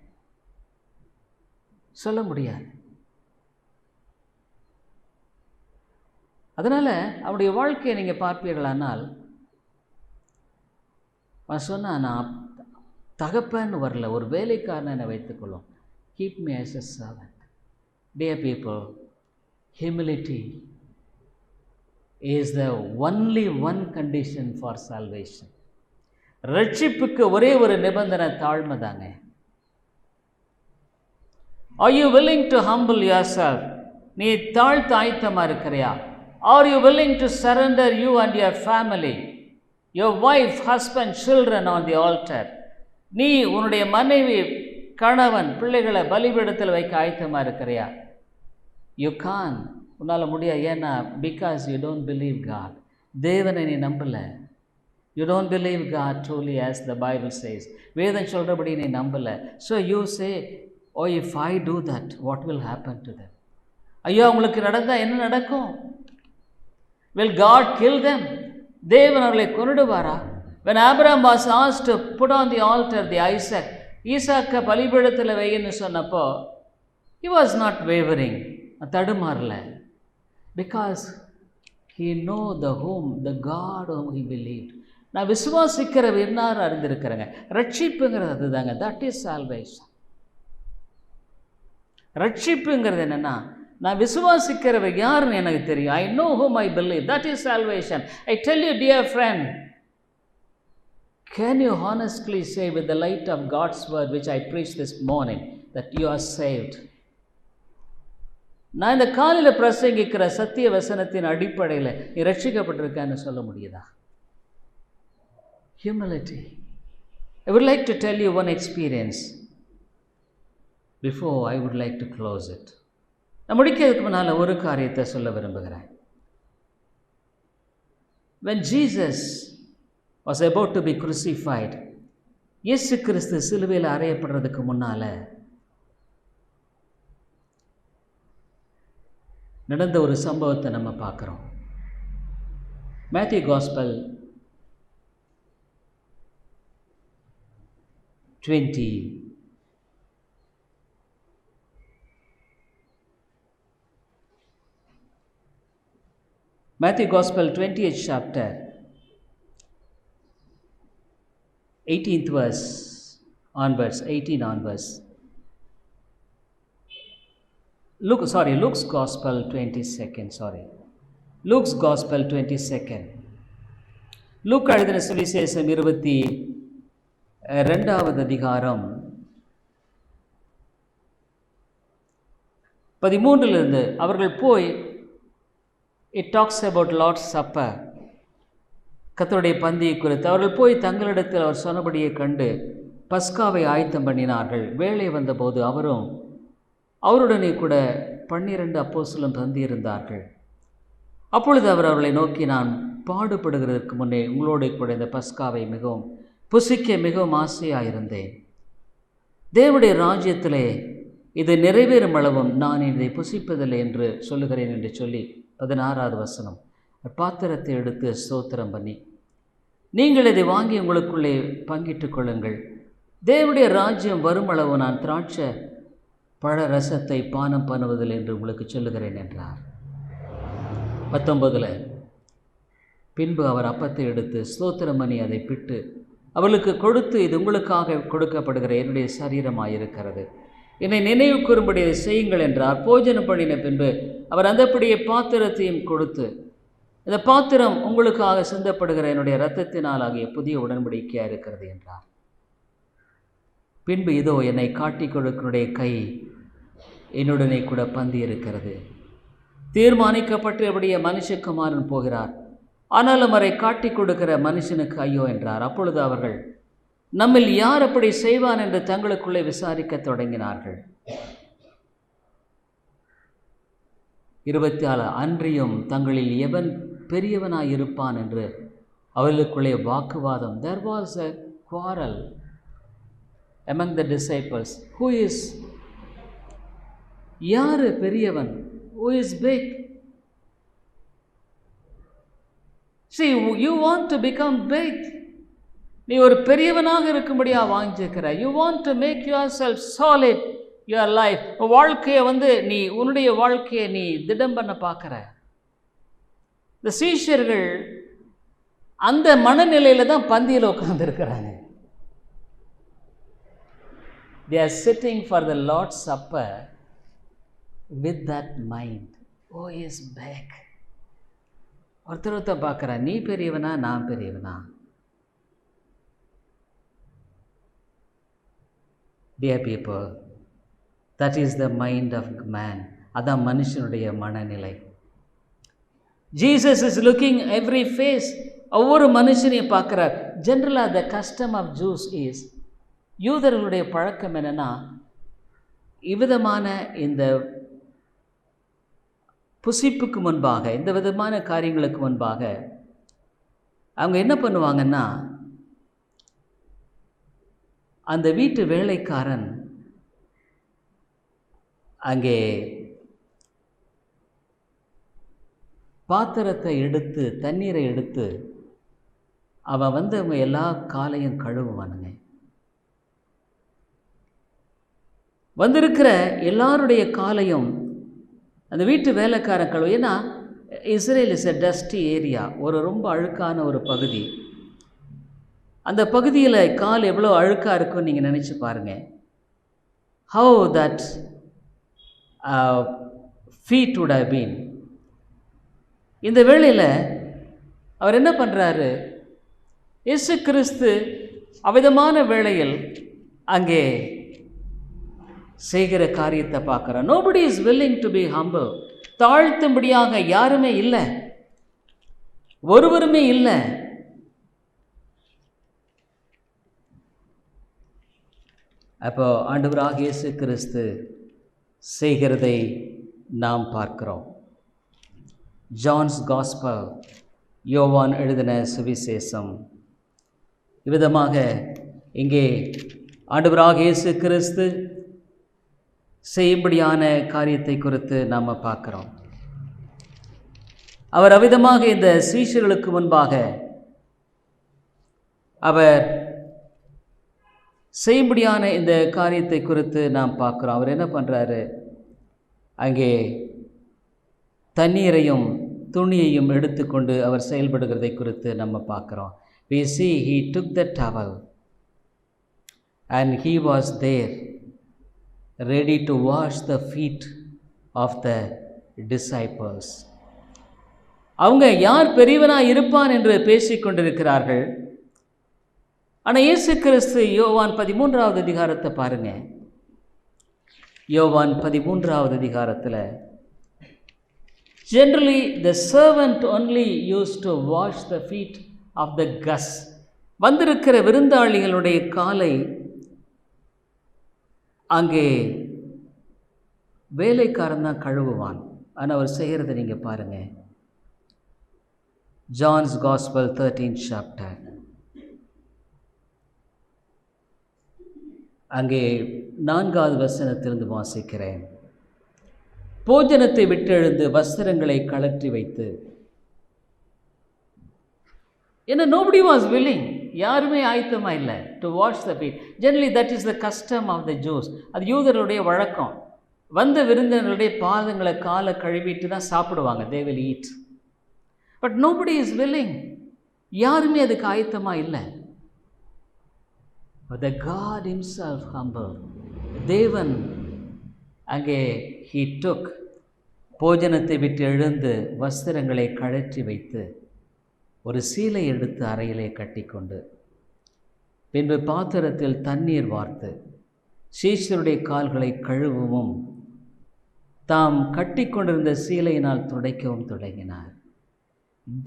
சொல்ல முடியாது. அதனால் அவனுடைய வாழ்க்கையை நீங்கள் பார்ப்பீர்களானால், அவன் சொன்னான், நான் தகப்பன்னு வரல, ஒரு வேலைக்காரனை வைத்துக்கொள்ளும். Keep me as a servant. Dear people, humility is the only one condition for salvation. ரட்சிப்புக்கு ஒரே ஒரு நிபந்தனை தாழ்மை தாங்க. Are you willing to humble yourself? நீ தாழ்த்த ஆயத்தமாக இருக்கிறியா? Are you willing to surrender you and your family, your wife, husband, children on the altar? நீ உன்னுடைய மனைவி, கணவன், பிள்ளைகளை பலிபீடத்தில் வைக்க ஆயத்தமாக இருக்கிறியா? You can't. உன்னால் முடியாது. ஏன்னா because you don't believe God. தேவனை நீ நம்பலை. You don't believe God truly as the Bible says. வேதம் சொல்கிறபடி நீ நம்பலை. So you say, oh, if I do that, what will happen to them? ஐயோ, அவங்களுக்கு நடந்தால் என்ன நடக்கும்? Will God kill them? தேவன் அவர்களை கொன்னுடுவாரா? When Abraham was asked to put on the altar the Isaac, ஈசாக்க பலிபீடத்தில் வைன்னு சொன்னப்போ, he was not wavering, தடுமாறல. Because he know the God whom he believed. நான் விசுவாசிக்கிற என்னார் அறிந்திருக்கிறேங்க. ரட்சிப்புங்கிறது அதுதாங்க. That is salvation. ரட்சிப்புங்கிறது என்னென்னா, நான் விசுவாசிக்கிறவர் யாருன்னு எனக்கு தெரியும். I know whom I believe. That is salvation. I tell you, dear friend, can you honestly say with the light of God's word which I preached this morning that you are saved? நான் இந்த காலையில் பிரசங்கிக்கிற சத்திய வசனத்தின் அடிப்படையில் நீ ரட்சிக்கப்பட்டிருக்கான்னு சொல்ல முடியுதா? Humility. I would like to tell you one experience before I would like to close it. நான் முடிக்கிறதுக்கு முன்னால் ஒரு காரியத்தை சொல்ல விரும்புகிறேன். When Jesus was about to be crucified, இயேசு கிறிஸ்து சிலுவையில் அறையப்படுறதுக்கு முன்னால் நடந்த ஒரு சம்பவத்தை நம்ம பார்க்குறோம். Matthew gospel 20. Matthew Gospel 20th chapter, 18th verse onwards, 18 onwards. Luke's Gospel 22nd, Luke's Gospel 22nd. லூக்கா எழுதின சுவிசேஷம் 22வது அதிகாரம் 13 அவர்கள் போய், it talks about Lord's Supper, கர்த்தருடைய பந்தியை குறித்து. அவர்கள் போய் தங்களிடத்தில் அவர் சொன்னபடியை கண்டு பஸ்காவை ஆயத்தம் பண்ணினார்கள். வேளை வந்தபோது அவரும் அவருடனே கூட 12 அப்போஸ்தலரும் தந்தியிருந்தார்கள். அப்பொழுது அவர் அவர்களை நோக்கி, நான் பாடுபடுகிறதற்கு முன்னே உங்களோடு கூட இந்த பஸ்காவை புசிக்க மிகவும் ஆசையாயிருந்தேன். தேவனுடைய ராஜ்யத்திலே இது நிறைவேறும் அளவும் நான் இதை புசிப்பதில்லை என்று சொல்லுகிறேன் என்று சொல்லி 16வது வசனம். பாத்திரத்தை எடுத்து ஸ்தோத்திரம் பண்ணி, நீங்கள் இதை வாங்கி உங்களுக்குள்ளே பங்கிட்டுக் கொள்ளுங்கள். தேவனுடைய ராஜ்யம் வரும் அளவு நான் திராட்சை பழ ரசத்தை பானம் பண்ணுவதில்லை என்று உங்களுக்கு சொல்லுகிறேன் என்றார். 19 பின்பு அவர் அப்பத்தை எடுத்து ஸ்தோத்திரம் பண்ணி அதை பிட்டு அவளுக்கு கொடுத்து, இது உங்களுக்காக கொடுக்கப்படுகிற என்னுடைய சரீரமாயிருக்கிறது, என்னை நினைவு கூறும்படி இதை செய்யுங்கள் என்றார். போஜனம் பண்ணின பின்பு அவர் அந்தப்படியே பாத்திரத்தையும் கொடுத்து, இந்த பாத்திரம் உங்களுக்காக சிந்தப்படுகிற என்னுடைய இரத்தத்தினால் ஆகிய புதிய உடன்படிக்கையாக இருக்கிறது என்றார். பின்பு இதோ என்னை காட்டி கொடுக்கிறனுடைய கை என்னுடனே கூட பந்தி இருக்கிறது. தீர்மானிக்கப்பட்டபடியே மனுஷகுமாரன் போகிறார், ஆனாலும் அவரை காட்டி கொடுக்கிற மனுஷனுக்கு ஐயோ என்றார். அப்பொழுது அவர்கள், நம்மில் யார் அப்படி செய்வான் என்று தங்களுக்குள்ளே விசாரிக்க தொடங்கினார்கள். 24 அன்றியும் தங்களில் எவன் பெரியவனாயிருப்பான் என்று அவர்களுக்குள்ளே வாக்குவாதம். There was a quarrel among the disciples. Who is யாரு பெரியவன்? Who is big? See, you want to become big. நீ ஒரு பெரியவனாக இருக்கும்படியா வாங்கியிருக்கிற. You want to make yourself solid, your life. வாழ்க்கையை நீ உன்னுடைய வாழ்க்கையை நீ திடம் பண்ண பார்க்குற. இந்த சீஷர்கள் அந்த மனநிலையில் தான் பந்தியில் உட்கார்ந்து இருக்கிறாங்க. They are sitting for the Lord's Supper with that mind. Oh, is back. ஒருத்தர் பார்க்குறா, நீ பெரியவனா நான் பெரியவனா? Dear people, that is the mind of man. அதான் மனுஷனுடைய மனநிலை. Jesus is looking every face. ஒவ்வொரு மனுஷனையும் பார்க்குறார். ஜென்ரலாக the custom of Jews is, யூதர்களுடைய பழக்கம் என்னென்னா, இவ்விதமான இந்த புசிப்புக்கு முன்பாக, இந்த விதமான காரியங்களுக்கு முன்பாக அவங்க என்ன பண்ணுவாங்கன்னா, அந்த வீட்டு வேலைக்காரன் அங்கே பாத்திரத்தை எடுத்து தண்ணீரை எடுத்து அவன் அவங்க எல்லா காலையும் கழுவுவானுங்க. வந்திருக்கிற எல்லாருடைய காலையும் அந்த வீட்டு வேலைக்காரன் கழுவு. ஏன்னா Israel is a dusty area, ஒரு ரொம்ப அழுக்கான ஒரு பகுதி. அந்த பகுதியில் கால் எவ்வளோ அழுக்காக இருக்குன்னு நீங்கள் நினச்சி பாருங்கள். How that feat would have been. இந்த வேளையில் அவர் என்ன பண்ணுறாரு, இயேசு கிறிஸ்து அவ்விதமான வேளையில் அங்கே செய்கிற காரியத்தை பார்க்குறார். Nobody is willing to be humble. தாழ்த்தும்படியாக யாருமே இல்லை, ஒருவருமே இல்லை. அப்போ ஆண்டவராகிய இயேசு கிறிஸ்து செய்கிறதை நாம் பார்க்கிறோம். ஜான்ஸ் காஸ்பல், யோவான் எழுதின சுவிசேஷம். இவ்விதமாக இங்கே ஆண்டவராகிய இயேசு கிறிஸ்து செய்யும்படியான காரியத்தை குறித்து நாம் பார்க்கிறோம். அவர் அவ்விதமாக இந்த சீஷர்களுக்கு முன்பாக அவர் செய்யும்படியான இந்த காரியத்தை குறித்து நாம் பார்க்குறோம். அவர் என்ன பண்ணுறாரு, அங்கே தண்ணீரையும் துணியையும் எடுத்துக்கொண்டு அவர் செயல்படுகிறதை குறித்து நம்ம பார்க்குறோம். We see he took the towel and he was there ready to wash the feet of the disciples. அவங்க யார் பெரியவனாக இருப்பான் என்று பேசிக்கொண்டிருக்கிறார்கள். ஆனால் இயேசு கிறிஸ்து யோவான் 13வது அதிகாரத்தை பாருங்க. யோவான் 13வது அதிகாரத்தில் generally the servant only used to wash the feet of the guests. வந்திருக்கிற விருந்தாளிகளுடைய காலை அங்கே வேலைக்காரன் தான் கழுவுவான். ஆனால் அவர் செய்கிறத நீங்கள் பாருங்கள். John's Gospel 13th chapter. அங்கே 4வது வசனத்திலிருந்து வாசிக்கிறேன். போஜனத்தை விட்டெழுந்து வஸ்திரங்களை கழற்றி வைத்து, ஏன்னா nobody was willing, யாருமே ஆயத்தமாக இல்லை to wash the feet. Generally that is the custom of the Jews. அது யூதர்களுடைய வழக்கம். வந்த விருந்தினருடைய பாதங்களை காலை கழுவிட்டு தான் சாப்பிடுவாங்க. they will eat. But nobody is willing. யாருமே அதுக்கு ஆயத்தமாக இல்லை. But the God himself humbled. தேவன் அங்கே he took, போஜனத்தை விட்டு எழுந்து வஸ்திரங்களை கழற்றி வைத்து ஒரு சீலை எடுத்து அறையிலே கட்டிக்கொண்டு பின்பு பாத்திரத்தில் தண்ணீர் வார்த்து சீஷருடைய கால்களை கழுவவும் தாம் கட்டி கொண்டிருந்த சீலையினால் துடைக்கவும் தொடங்கினார்.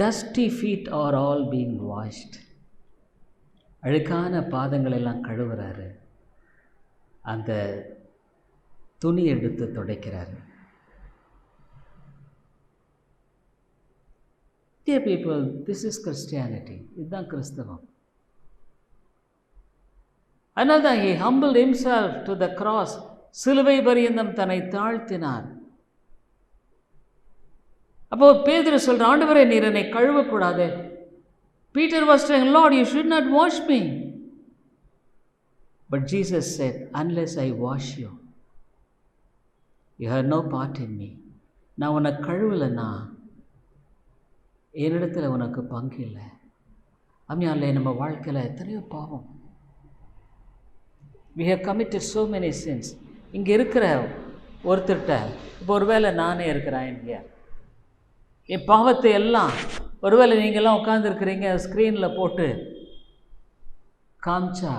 Dusty feet are all being washed. அழுக்கான பாதங்கள் எல்லாம் கழுவுறாரு. அந்த துணி எடுத்து துடைக்கிறாரு. Dear people, this is Christianity. இதுதான் கிறிஸ்தவம். அதனால தான் he humbled himself to the cross. சிலுவை பரியந்தம் தன்னை தாழ்த்தினார். அப்போ பேதுரு சொல்ற, ஆண்டவரே நீர் என்னை கழுவக்கூடாது. Peter was saying, Lord, you should not wash me. But Jesus said, unless I wash you, you have no part in me. நான் உன்னை கழுவலைன்னா என்னிடத்தில் உனக்கு பங்கு இல்லை. அம்மையாலே நம்ம வாழ்க்கையில் எத்தனையோ பாவம். we have committed so many sins. இங்கே இருக்கிற ஒருத்தர்கிட்ட இப்போ ஒருவேளை நானே இருக்கிறேன் இங்கே, என் பாவத்தை எல்லாம் ஒருவேளை நீங்கள்லாம் உட்காந்துருக்கிறீங்க ஸ்க்ரீனில் போட்டு காமிச்சா,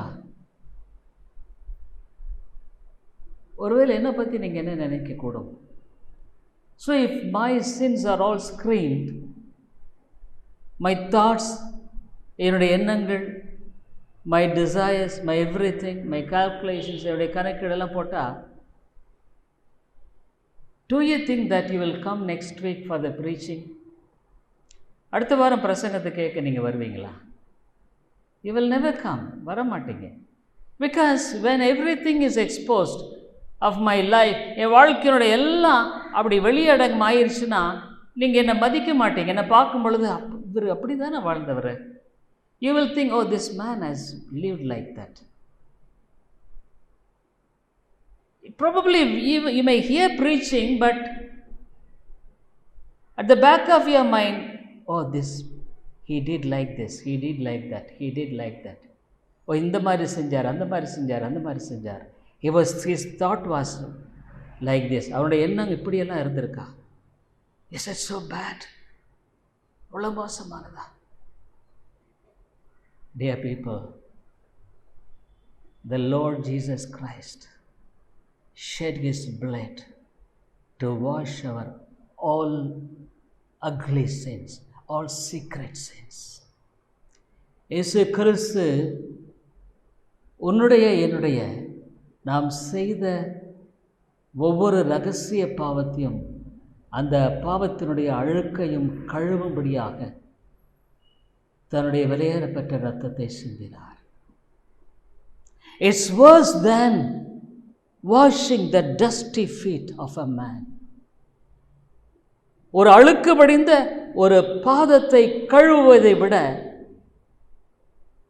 ஒருவேளை என்னை பற்றி நீங்கள் என்ன நினைக்கக்கூடும். So if my sins are all screened, my thoughts, என்னுடைய எண்ணங்கள், my desires, my everything, my calculations, என்னுடைய கணக்கீடெல்லாம் போட்டால், do you think that you will come next week for the preaching? அடுத்த வாரம் பிரசங்கத்தை கேட்க நீங்கள் வருவீங்களா? You will never come. வர மாட்டீங்க. Because when everything is exposed of my life, என் வாழ்க்கையினுடைய எல்லாம் அப்படி வெளியடங்கம் ஆயிடுச்சுன்னா நீங்கள் என்னை மதிக்க மாட்டீங்க. என்னை பார்க்கும் பொழுது இவர் அப்படி தானே வாழ்ந்தவர். You will think, oh, this man has lived like that. Probably you may hear preaching, but at the back of your mind, oh, this, he did like this, he did like that, he did like that. Oh, இந்த மாதிரி செஞ்சார், அந்த மாதிரி செஞ்சார், அந்த மாதிரி செஞ்சார். His thought was like this. அவனுடைய எண்ணம் இப்படியெல்லாம் இருந்திருக்கா? Is it so bad? அவ்வளோ மோசமானதா? Dear people, the Lord Jesus Christ shed his blood to wash our all ugly sins, all secret sins. இயேசு கிறிஸ்து உன்னுடைய என்னுடைய நாம் செய்த ஒவ்வொரு இரகசிய பாவத்தையும் அந்த பாவத்தினுடைய அழுக்கையும் கழுவும்படியாக தன்னுடைய விலையேறப்பட்ட இரத்தத்தை சிந்தினார். It's worse than washing the dusty feet of a man. ஒரு அழுக்கு படிந்த ஒரு பாதத்தை கழுவுவதை விட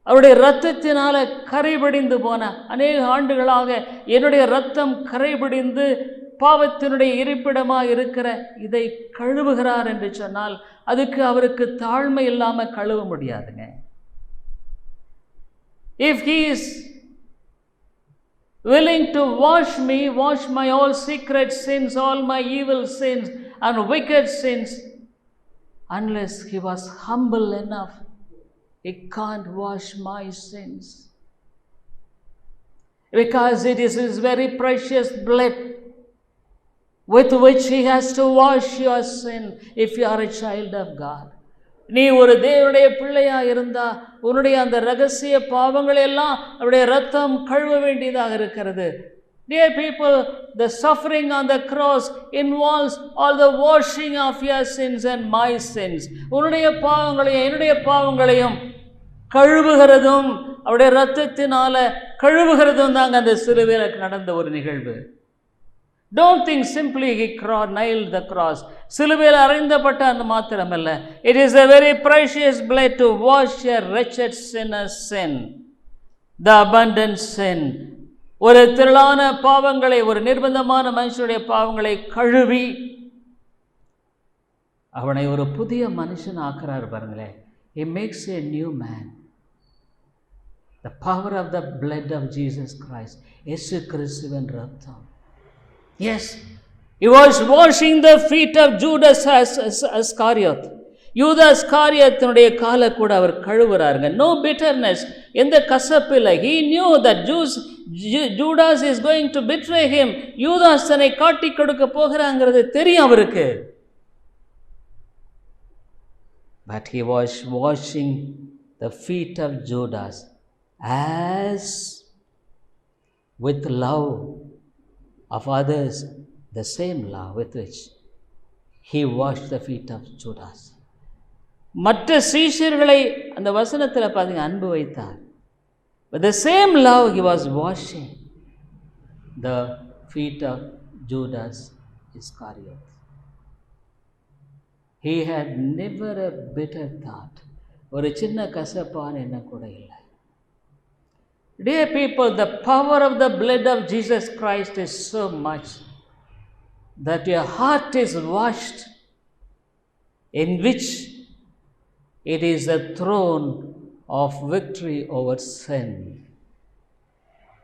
அவருடைய இரத்தத்தினால கரைபடிந்து போன அநேக ஆண்டுகளாக என்னுடைய இரத்தம் கரைபடிந்து பாவத்தினுடைய இருப்பிடமாக இருக்கிற இதை கழுவுகிறார் என்று சொன்னால் அதுக்கு அவருக்கு தாழ்மை இல்லாமல் கழுவ முடியாதுங்க. If he is willing to wash me, wash my all secret sins, all my evil sins and wicked sins, unless he was humble enough, he can't wash my sins. Because it is his very precious blood with which he has to wash your sin if you are a child of God. நீ ஒரு தேவனுடைய பிள்ளையா இருந்தா உன்னுடைய அந்த ரகசிய பாவங்களை எல்லாம் அவருடைய ரத்தம் கழுவ வேண்டியதாக இருக்கிறது. Dear people, the suffering on the cross involves all the washing of your sins and my sins. உன்னுடைய பாவங்களையும் என்னுடைய பாவங்களையும் கழுவுகிறதும் அவருடைய ரத்தத்தினால கழுவுகிறதும் தாங்க அந்த சிலுவையில் நடந்த ஒரு நிகழ்வு. Don't think simply he nailed the cross. சிலுவையில் அறைந்தப்பட்ட அந்த மாத்திரமல்ல. It is a very precious blood to wash a wretched sinner's sin, the abundant sin. ஒரு திரளான பாவங்களை, ஒரு நிர்பந்தமான மனுஷனுடைய பாவங்களை கழுவி அவனை ஒரு புதிய மனுஷன் ஆக்குறார் பாருங்களேன். He makes a new man. The power of the blood of Jesus Christ. இயேசு கிறிஸ்துவின் ரத்தம். Yes, he was washing the feet of Judas Iscariot. யூதாஸ் காரியத்தினுடைய காலை கூட அவர் கழுவுறாருங்க. No bitterness, எந்த கசப்பு இல்லை. He knew that Judas is going to betray him. யூதாஸ் தன்னை காட்டி கொடுக்க போகிறாங்கிறது தெரியும் அவருக்கு. But he was washing the feet of Judas as with love of others, the same love with which he washed the feet of Judas. மற்ற சீஷர்களை அந்த வசனத்தில் பாருங்க அன்பு வைத்தார். But the same love he was washing the feet of Judas Iscariot. He had never a bitter thought. ஒரு சின்ன கசப்பான எண்ணம் கூட இல்லை. Dear people, the power of the blood of Jesus Christ is so much that your heart is washed, in which it is a throne of victory over sin.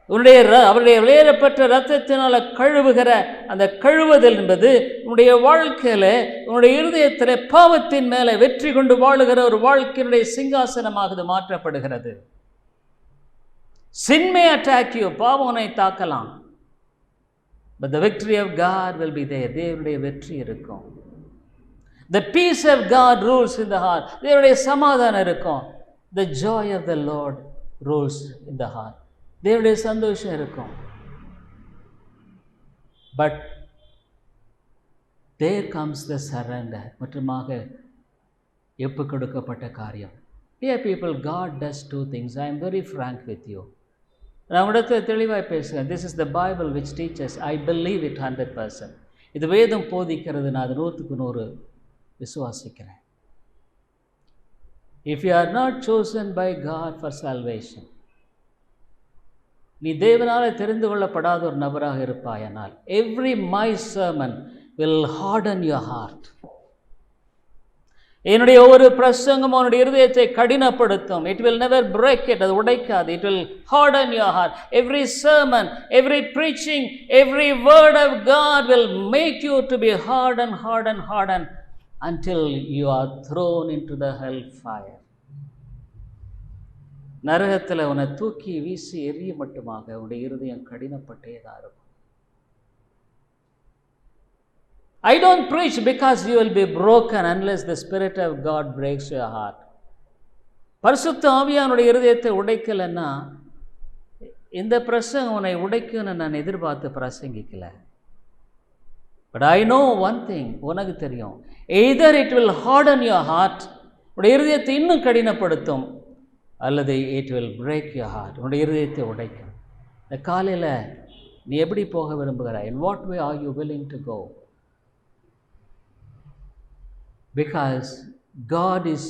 அவருடைய விலையேறப்பட்ட இரத்தத்தினால கழுவுகிற அந்த கழுவுதல் என்பது உன்னுடைய வாழ்க்கையில உன்னுடைய இருதயத்தில் பாவத்தின் மேலே வெற்றி கொண்டு வாழுகிற ஒரு வாழ்க்கையினுடைய சிங்காசனமாக மாற்றப்படுகிறது. Sin may attack you, பாவம் உன்னை தாக்கலாம். But the victory of God will be there. தேவனுடைய வெற்றி இருக்கும். The peace of God rules in the heart. தேவனுடைய சமாதானம் இருக்கும். The joy of the Lord rules in the heart. தேவனுடைய சந்தோஷம் இருக்கும். But there comes the surrender. மற்றுமாக ஒப்பு கொடுக்கப்பட்ட காரியம். Dear people, God does two things. I am very frank with you. நான் உடத்தில் தெளிவாக பேசுகிறேன். This is the Bible which teaches. I believe it 100%. இது வேதம் போதிக்கிறது, நான் அது 100% விசுவாசிக்கிறேன். If you are not chosen by God for salvation, நீ தேவனால் தெரிந்து கொள்ளப்படாத ஒரு நபராக இருப்பாயானால், every my sermon will harden your heart. என்னுடைய ஒரு பிரசங்கம் உன்னுடைய இருதயத்தை கடினப்படுத்தும். It will never break it, அது உடைக்காது. It will harden your heart. Every sermon, every preaching, every word of God will make you to be hardened until you are thrown into the hell fire. நரகத்தில் உன்னை தூக்கி வீசி எரிய மட்டுமாக உன்னுடைய இருதயம் கடினப்பட்டேதான் இருக்கும். I don't preach because you will be broken unless the Spirit of God breaks your heart. பரிசுத்த ஆவியானுடைய இருதயத்தை உடைக்கலைன்னா இந்த பிரசங்கம் உன்னை உடைக்குன்னு நான் எதிர்பார்த்து பிரசங்கிக்கல. But I know one thing, உனக்கு தெரியும். Either it will harden your heart, உன்னுடைய இருதயத்தை இன்னும் கடினப்படுத்தும், அல்லது it will break your heart, உன்னுடைய இருதயத்தை உடைக்கும். இந்த காலையில் நீ எப்படி போக விரும்புகிறாய்? In what way are you willing to go? Because God is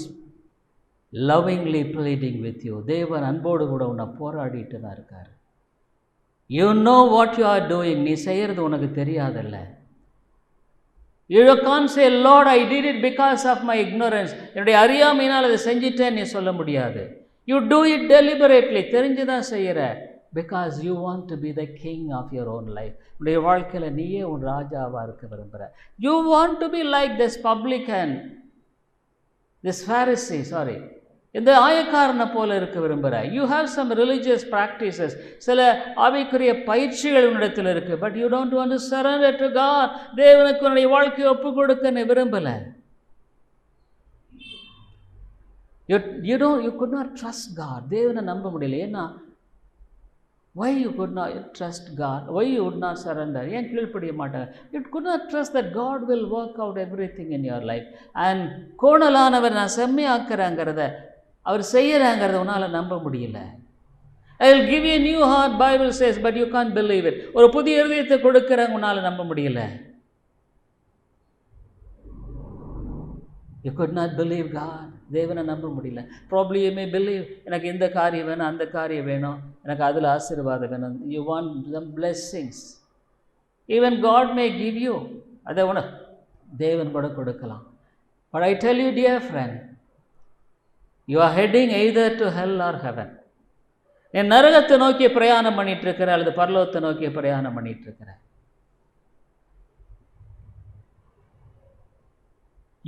lovingly pleading with you. தேவன் அன்போடு கூட உன்னை போராடிட்டு தான் இருக்கார். You know what you are doing. நீ செய்கிறது உனக்கு தெரியாதல்ல. You can't say Lord I did it because of my ignorance. என்னுடைய அறியாமையினால் அதை செஞ்சிட்டேன் நீ சொல்ல முடியாது. You do it deliberately. தெரிஞ்சு தான் செய்கிற. Because you want to be the king of your own life. உன்னுடைய வாழ்க்கையில் நீயே உன் ராஜாவாக இருக்க விரும்புகிற. You want to be like this publican, this Pharisee, sorry, இந்த ஆயக்காரனை போல இருக்க விரும்புகிற. You have some religious practices, சில ஆவிக்குரிய பயிற்சிகள் உன்னிடத்தில் இருக்குது. But you don't want to surrender to God. தேவனுக்கு உன்னுடைய வாழ்க்கையை ஒப்பு கொடுக்க நீ விரும்பலை. You could not trust God. தேவனை நம்ப முடியல. ஏன்னா why you could not trust God? Why you would not surrender? ஏன் கீழ்ப்படிய மாட்டாங்க? You could not trust that God will work out everything in your life. And கோணலானவர் நான் செம்மையாக்குறேங்கிறத அவர் செய்யறாங்கிறத உன்னால் நம்ப முடியல. I will give you a new heart, Bible says, but you can't believe it. ஒரு புதிய இருதயத்தை கொடுக்குறாங்க, உன்னால் நம்ப முடியல. You could not believe God. தேவனை நம்ப முடியல. Probably you may believe, எனக்கு இந்த காரியம் வேணும், அந்த காரியம் வேணும், எனக்கு அதில் ஆசீர்வாதம் வேணும். You want some blessings. Even God may give you. அதை உனக்கு தேவன் கூட கொடுக்கலாம். But I tell you, dear friend, you are heading either to hell or heaven. என் நரகத்தை நோக்கி பிரயாணம் பண்ணிட்டு இருக்கிற அல்லது பரலோகத்தை நோக்கி பிரயாணம் பண்ணிட்டு இருக்கிற.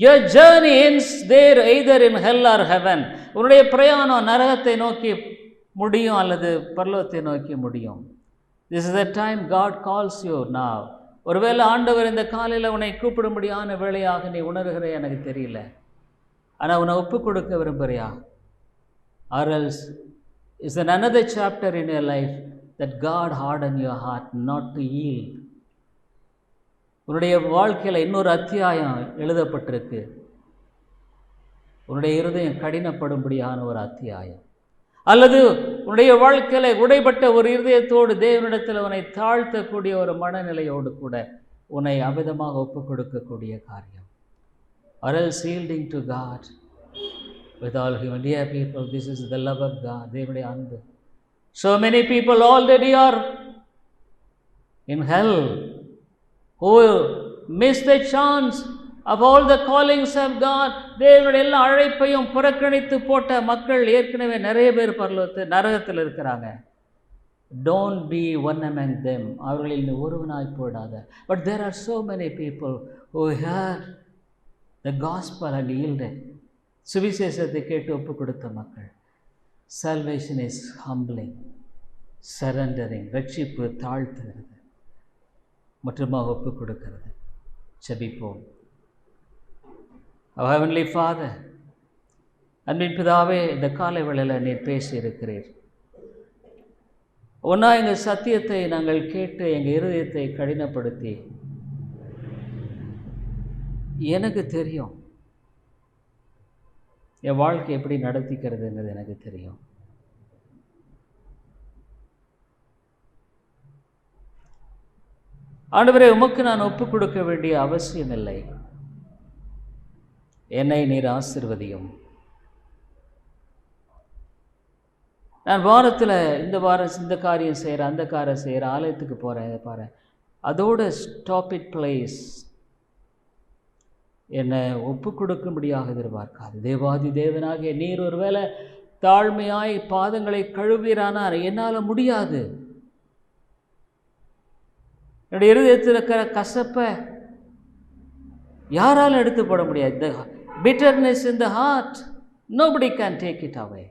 Your journey ends there either in hell or heaven. உன்னுடைய பிரயாணம் நரகத்தை நோக்கி முடியும் அல்லது பரலோகத்தை நோக்கி முடியும். This is the time God calls you now. ஒருவேளை ஆண்டவர் இந்த காலையில் உன்னை கூப்பிடும்படியான வேளையாக நீ உணர்கிற எனக்கு தெரியல. ஆனால் உன்னை ஒப்பு கொடுக்க விரும்புறியா? Or else is there another chapter in your life that God hardened your heart not to yield? உன்னுடைய வாழ்க்கையில் இன்னொரு அத்தியாயம் எழுதப்பட்டிருக்கு. உன்னுடைய இருதயம் கடினப்படும்படியான ஒரு அத்தியாயம். அல்லது உன்னுடைய வாழ்க்கையில் உடைப்பட்ட ஒரு இருதயத்தோடு தேவனிடத்தில் உன்னை தாழ்த்தக்கூடிய ஒரு மனநிலையோடு கூட உன்னை அமிதமாக ஒப்பு கொடுக்கக்கூடிய காரியம். Or else yielding to God with all human. Dear people, this is the love of God. தேவனுடைய அன்பு. So many people already are in hell who miss the chance of all the callings of God. தேவனுடைய எல்லா அழைப்பையும் புறக்கணித்து போட்ட மக்கள் ஏற்கனவே நிறைய பேர் நரகத்தில் இருக்கிறாங்க. Don't be one among them. அவர்களில் ஒருவனாய் போடாத. But there are so many people who heard the gospel and yielded. சுவிசேஷத்தை கேட்டு ஒப்பு கொடுத்த மக்கள். Salvation is humbling, surrendering. ரட்சிப்பு தாழ்த்துகிறது, மற்றுமாக ஒப்பு கொடுக்கிறது. ஜெபிப்போம். Our Heavenly Father, அன்பின் பிதாவே, இந்த காலை வேளையில் நீர் பேசி இருக்கிறீர். ஒன்றா எங்கள் சத்தியத்தை நாங்கள் கேட்டு எங்கள் இருதயத்தை கடினப்படுத்தி, எனக்கு தெரியும் என் வாழ்க்கை எப்படி நடத்திக்கிறதுங்கிறது எனக்கு தெரியும். ஆண்டவரே, உமக்கு நான் ஒப்பு கொடுக்க வேண்டிய அவசியம் இல்லை. என்னை நீர் ஆசீர்வதியும். நான் வாரத்தில் இந்த வாரம் இந்த காரியம் செய்கிறேன், அந்த காரியம் செய்கிறேன், ஆலயத்துக்கு போகிறேன், பாரு, அதோட ஸ்டாப் இட் பிளேஸ். என்னை ஒப்பு கொடுக்கும்படியாக எதிர்பார்க்காது. தேவாதி தேவனாகிய நீர் ஒருவேளை தாழ்மையாய் பாதங்களை கழுவீரானார், என்னால் முடியாது. என்னுடைய இருதயத்தில் இருக்கிற கசப்பை யாராலும் எடுத்து போட முடியாது. The bitterness in the heart, nobody can take it away.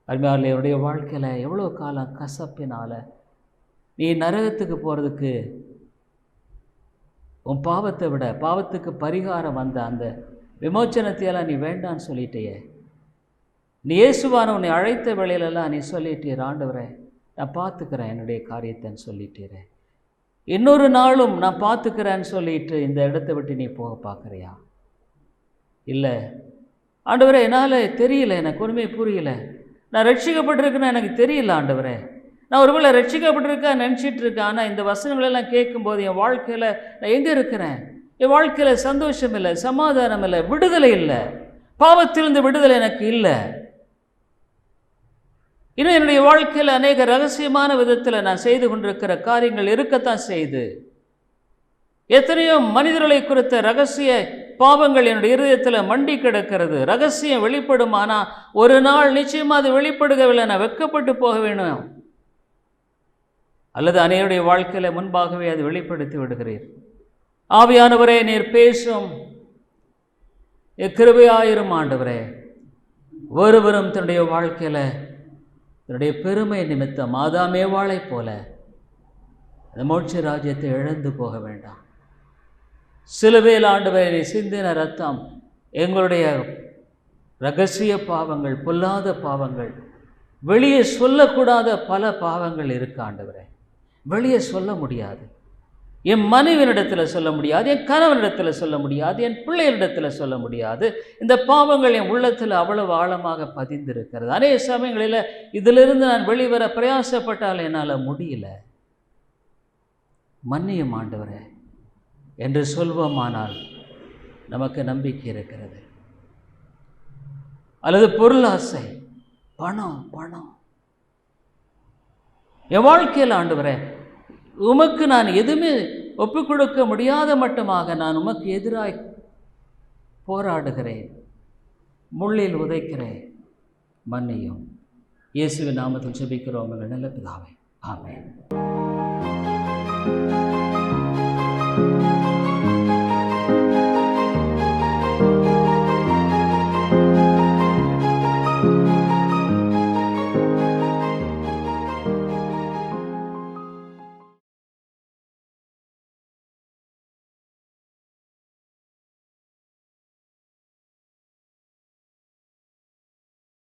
அருமையாளே, என்னுடைய வாழ்க்கையில் எவ்வளோ காலம் கசப்பினால் நீ நரகத்துக்கு போகிறதுக்கு, உன் பாவத்தை விட பாவத்துக்கு பரிகாரம் வந்த அந்த விமோச்சனத்தையெல்லாம் நீ வேண்டான்னு சொல்லிட்டேயே. நீ இயேசுவான உன்னை அழைத்த வேளையிலெல்லாம் நீ சொல்லிட்டீர், ஆண்டவரே நான் பார்த்துக்கிறேன் என்னுடைய காரியத்தைன்னு சொல்லிட்டீரே. இன்னொரு நாளும் நான் பார்த்துக்கிறேன்னு சொல்லிட்டு இந்த இடத்த விட்டு நீ போக பார்க்குறியா? இல்லை ஆண்டவரே, என்னால் தெரியல, எனக்கு ஒன்றுமே புரியல, நான் ரட்சிக்கப்பட்டிருக்கேன்னு எனக்கு தெரியல ஆண்டவரே. நான் ஒருவேளை ரட்சிக்கப்பட்டிருக்கா நினச்சிட்டு இருக்கேன். ஆனால் இந்த வசனங்களெல்லாம் கேட்கும்போது என் வாழ்க்கையில் நான் எங்கே இருக்கிறேன்? என் வாழ்க்கையில் சந்தோஷம் இல்லை, சமாதானம் இல்லை, விடுதலை இல்லை. பாவத்திலிருந்து விடுதலை எனக்கு இல்லை. இன்னும் என்னுடைய வாழ்க்கையில் அநேக ரகசியமான விதத்தில் நான் செய்து கொண்டிருக்கிற காரியங்கள் இருக்கத்தான் செய்து, எத்தனையோ மனிதர்களை குறித்த ரகசிய பாவங்கள் என்னுடைய இருதயத்தில் மண்டி கிடக்கிறது. ரகசியம் வெளிப்படும், ஆனால் ஒரு நாள் நிச்சயமாக அது வெளிப்படுகவில்லை, நான் வெட்கப்பட்டு போக வேணும். அல்லது அநேகருடைய வாழ்க்கையில் முன்பாகவே அது வெளிப்படுத்தி விடுகிறீர். ஆவியானவரே, நீர் பேசும், கிருபையாயிரும் ஆண்டவரே. ஒருவரும் தன்னுடைய வாழ்க்கையில் தன்னுடைய பெருமை நிமித்தம் ஆதாமேவாளை போல அந்த மோட்ச ராஜ்யத்தை இழந்து போக வேண்டாம். சிலுவையில் ஆண்டவரே நீ சிந்தின ரத்தம் எங்களுடைய இரகசிய பாவங்கள், பொல்லாத பாவங்கள், வெளியே சொல்லக்கூடாத பல பாவங்கள் இருக்கு ஆண்டவரே. வெளியே சொல்ல முடியாது. என் மனைவியினிடத்தில் சொல்ல முடியாது, என் கணவனிடத்தில் சொல்ல முடியாது, என் பிள்ளைகளிடத்தில் சொல்ல முடியாது. இந்த பாவங்கள் என் உள்ளத்தில் அவ்வளவு ஆழமாக பதிந்திருக்கிறது. அநேக சமயங்களில் இதிலிருந்து நான் வெளிவர பிரயாசப்பட்டால் என்னால் முடியல. மன்னியும் ஆண்டவரே என்று சொல்வோமானால் நமக்கு நம்பிக்கை இருக்கிறது. அல்லது பொருளாசை, பணம் பணம் என் வாழ்க்கையில் ஆண்டவரே உமக்கு நான் எதுவுமே ஒப்புக் கொடுக்க முடியாத மட்டுமாக நான் உமக்கு எதிராய் போராடுகிறேன், முள்ளில் உதைக்கிறேன். மன்னியும். இயேசுவின் நாமத்தில் ஜெபிக்கிறோம் எங்கள் நல்ல பிதாவே. ஆமென்.